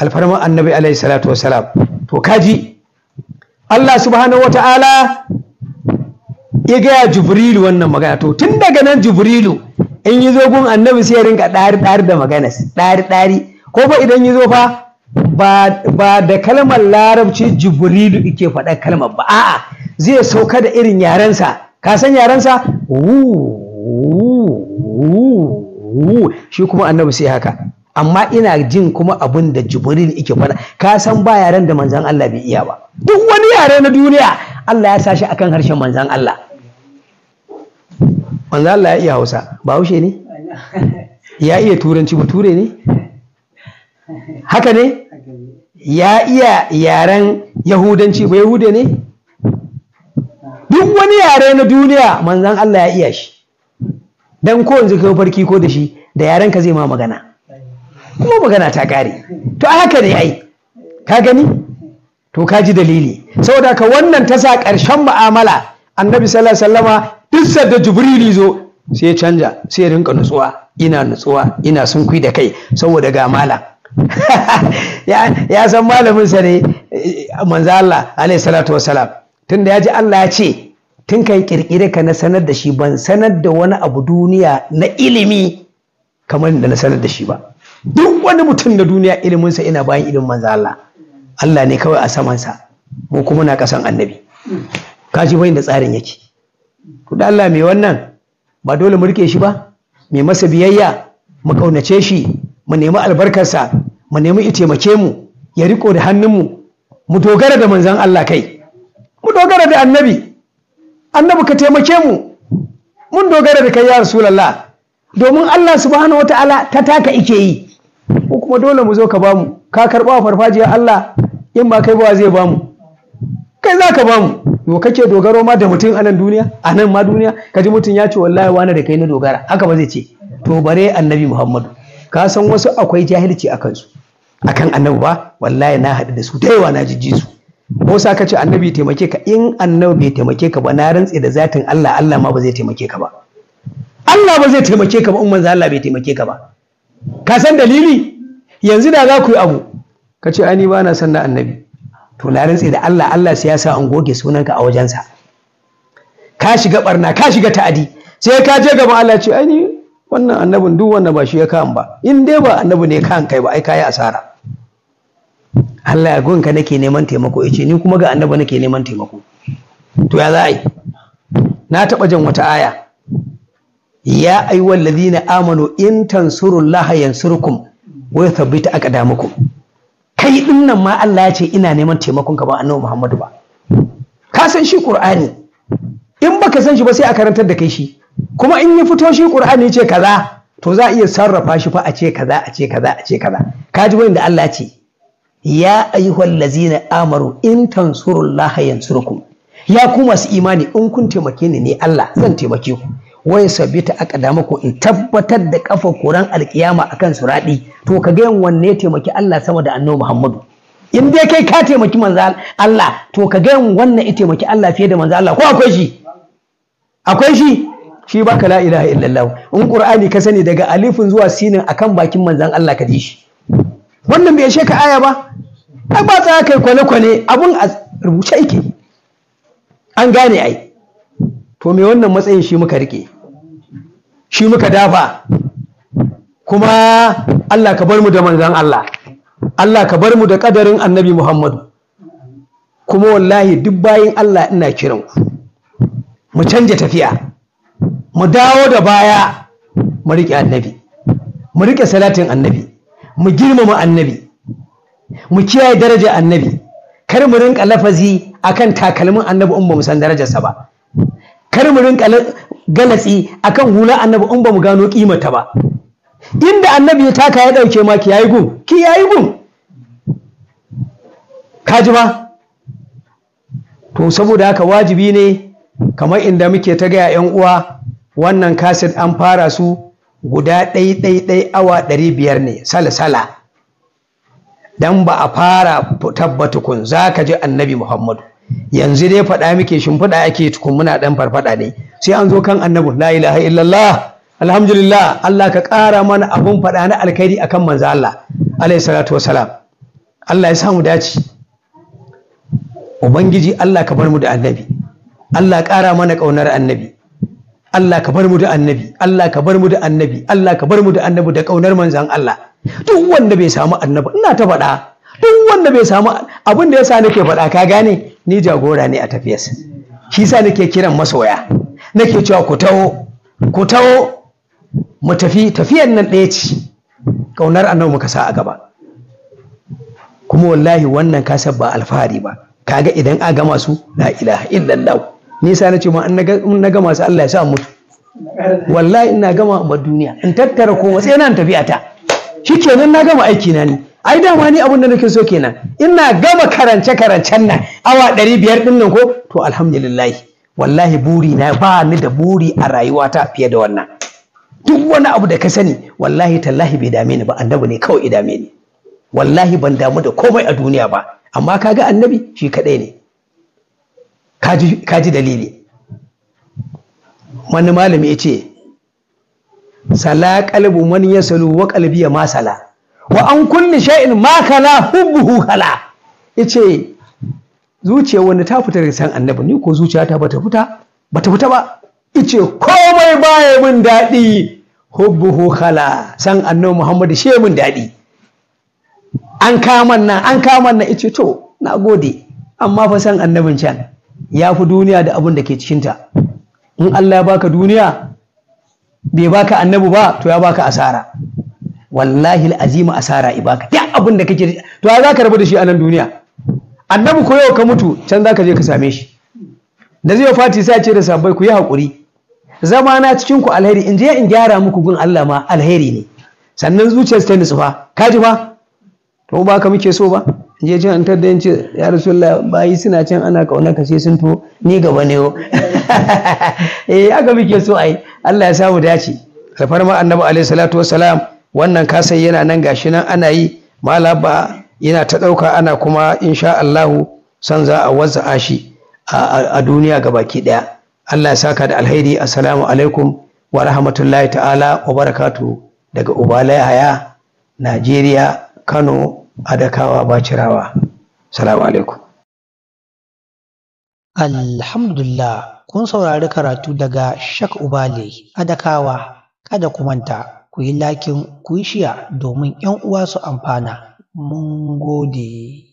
alfarman annabi alaihi salatu wassalam. To kaji Allah subhanahu wataala ya gaya Jibrilu wannan magana. To tun daga nan Jibrilu in yi zo gun annabi sai ya rinka ɗari da magana ɗari ko fa idan yi zo fa ba da kalmar larabci Jibrilu yake faɗa kalmar ba, a'a zai sauka da irin yarensa. Ka san yarensa shi kuma annabi sai haka, amma ina jin kuma abin da Jibril yake faɗa. Ka san ba yaren da manzan Allah bai iya ba, duk wani yare na duniya Allah ya sa shi akan harshen manzan Allah. Manzan Allah ya iya Hausa, ba Haushe ne? Ya iya Turanci, Bature ne? Haka ne? Ya iya yaren Yahudanci, ba Yahude ne? Duk wani yare na duniya manzan Allah ya iya shi. Dan ko yanzu kai farki ko da shi da yaren ka zai ma magana, kuma magana ta kare. To haka ne ai, ka gani? To ka ji dalili. Saboda ka wannan ta sa ƙarshen mu'amala annabi sallallahu alaihi wasallama duk da Jibrili zo sai ya canja, sai ya rinka nutsuwa ina sunkui da kai saboda ga malam ya san malamin sa ne manzo Allah alaihi salatu wassalam. Tunda ya ji Allah ya ce tun kai kirkire ka na sanar da shi, ban sanar da wani abu duniya na ilimi kamar da na sanar da shi ba. Duk wani mutum na duniya iliminsa ina bayan ilimin manzo Allah. Allah ne kawai a samansa, mu kuma na kasan annabi. Ka ji bayin da tsarin yake. To da Allah mai wannan ba dole mu rike shi ba, mai masa biyayya, mu kaunace shi, mu nemi albarkarsa, mu nemi ya taimake mu, ya riko da hannunmu, mu dogara da manzon Allah kai. Mu dogara da annabi ka taimake mu, mun dogara da kai ya Rasulullah, domin Allah subhanahu wataala ta taka ike yi, ko kuma dole mu zo ka bamu. Ka karɓa farfajiyar Allah, in ba kai ba zai bamu, kai za ka bamu. Yo kake dogaro ma da mutum a nan duniya, a nan ma duniya ka ji mutum ya ce wallahi wani da kai na dogara, haka ba zai ce. To bare annabi Muhammadu, ka san wasu akwai jahilci a kansu akan annabi ba, wallahi na haɗu da su da yawa, na jijji su. Ko sa ka ce annabi taimake ka, in annabi bai taimake ka ba na rantse da zatin Allah, Allah ma ba zai taimake ka ba. Allah ba zai taimake ka ba in manzo Allah bai taimake ka ba. Ka san dalili? Yanzu da za ku yi abu ka ce ani ba na san na annabi, to na rantse da Allah, Allah sai ya sa an goge sunanka a wajensa. Ka shiga barna, ka shiga ta'adi, sai ka je gaban Allah ce ani wannan annabin duk wanda ba shi ya kan ba, in dai ba annabi ne kan kai ba ai kai asara. Allah ya gonka nake neman taimako, yace ni kuma ga annabi nake neman taimako. To ya za a yi? Na taɓa jan wata aya, ya ayyuhal ladina amanu in tansurullaha yansurkum wa yuthabbit aqdamakum. Kai din nan ma Allah ya ce ina neman taimakon ka ba annabi Muhammadu ba. Ka san shi Qur'ani, in baka san shi ba sai a karantar da kai shi, kuma in ya fito shi Qur'ani ce kaza, to za a iya sarrafa shi fa a ce kaza a ce kaza a ce kaza. Ka ji wanda Allah ya ce ya ayyuhal ladzina amanu in tansurullaha yansurkum. Ya ku masu imani, in kun taimake ni ne Allah zan taimake ku. Wai sabita aqdamakum, in tabbatar da kafa kuran alkiyama akan suradi. To ka ga wanne ya taimaki Allah sama da annabi Muhammadu. In dai kai ka taimaki manzo Allah, to ka ga wannan ya taimaki Allah fiye da manzo Allah, ko akwai shi? Akwai shi? Shi baka la ilaha illallah. In Qur'ani ka sani daga alifin zuwa sinin akan bakin manzon Allah ka ji shi. Wannan bai sheka aya ba? Ai ba tsaya kai kwane-kwane, abun a rubuce yake. An gane ai. To me wannan matsayin shi muka rike, shi muka dafa. Kuma Allah ka bar mu da manzon Allah, Allah ka bar mu da kadarin annabi Muhammadu. Kuma wallahi duk bayin Allah ina kiran ku, mu canja tafiya, mu dawo da baya, mu rike annabi, mu rike salatin annabi, mu girmama annabi, mu kiyaye darajar annabi. Kar mu rinka lafazi akan takalmin annabi in ba mu san darajarsa ba. Kar mu rinka galatsi akan hula annabi in ba mu gano kimata ba. Inda annabi ya taka ya dauke ma ki yayi gun, ki yayi gun. Kaji ba? To saboda haka wajibi ne, kamar inda muke ta gaya yan uwa, wannan kaset an fara su guda ɗai awa 500 ne sala. Dan ba a fara tabbata kun za ka ji annabi Muhammadu. Yanzu dai faɗa muke shimfiɗa ake tukun muna ɗan farfaɗa ne, sai an zo kan annabi la ilaha illallah alhamdulillah Allah ka ƙara mana abun faɗa na alkhairi akan manzo Allah alaihi salatu wassalam. Allah ya samu dace. Ubangiji Allah ka bar mu da annabi, Allah ƙara mana ƙaunar annabi, Allah ka bar mu da annabi, Allah ka bar mu da annabi, Allah ka bar mu da annabi da ƙaunar manzon Allah. Duk wanda bai samu annabi, ina ta faɗa, duk wanda bai samu abin da yasa nake faɗa, ka gane ni jagora ne a tafiyarsa, shi sa nake kiran masoya, nake cewa ku taho mu tafi, tafiyar nan ɗaya ce, ƙaunar annabi muka sa a gaba. Kuma wallahi wannan kasar ba alfahari ba, kaga idan a gama su la ilaha illallah, nisa na ce ma in na gama su Allah ya sa mutu, wallahi ina gama ba duniya in tattara ko sai na tafiya ta, shikenan na gama aiki na ni. Ai dama ni abin da nake so kenan, ina gama karancen nan awa 500 din nan ko to alhamdulillah. Wallahi buri na ba ni da buri a rayuwata fiye da wannan. Duk wani abu da ka sani wallahi tallahi bai dame ni ba, annabi ne kawai ya dame ni. Wallahi ban damu da komai a duniya ba, amma kaga annabi shi kadai ne. Kaji dalili. Wani malami ya ce sala qalbu man yasalu wa qalbi ma sala wa an kulli shay'in ma kala hubbuhu kala. Yace zuciya wanda ta fita daga san annabi, ni ko zuciyata bata fita ba. Yace komai baya min daɗi, hubbuhu kala, san annabi Muhammad shi min daɗi. An kaman nan yace to na gode, amma fa san annabin can ya fi duniya da abin da ke cikinta. In Allah ya baka duniya bai baka annabi ba to ya baka asara, wallahi al'azima asara ibaka duk abin da kake, to ya zaka rabu da shi a nan duniya. Annabi ko yau ka mutu can zaka je ka same shi. Da zai fati sai ce da sabbai ku yi hakuri, zama na cikin ku alheri, in je in gyara muku gun Allah ma alheri ne, sannan zuciyarsa ta nutsu fa, kaji fa to ba ka muke so ba. In je can tar da yance ya rasulullah bayi suna can ana kauna ka sai sun to ni gaba ne yo. Haka muke so ai. Allah ya samu dace. Alfarma annabi alaihi salatu wassalam, wannan kasai yana nan gashi nan ana yi, malaba yana ta dauka, ana kuma insha Allah san za a wazza shi a duniya gabaki daya. Allah ya saka da alheri. Assalamu alaikum wa rahmatullahi ta'ala wa barakatuh daga Ubala Yahaya, Najeriya, Kano, Adakawa, Bacirawa. Assalamu alaikum. Alhamdulillah, kun saurari karatu daga Shak Ubale Adakawa. Kada ku manta ku yi lakin, ku yi shiya domin 'yan uwa su amfana. Mun gode.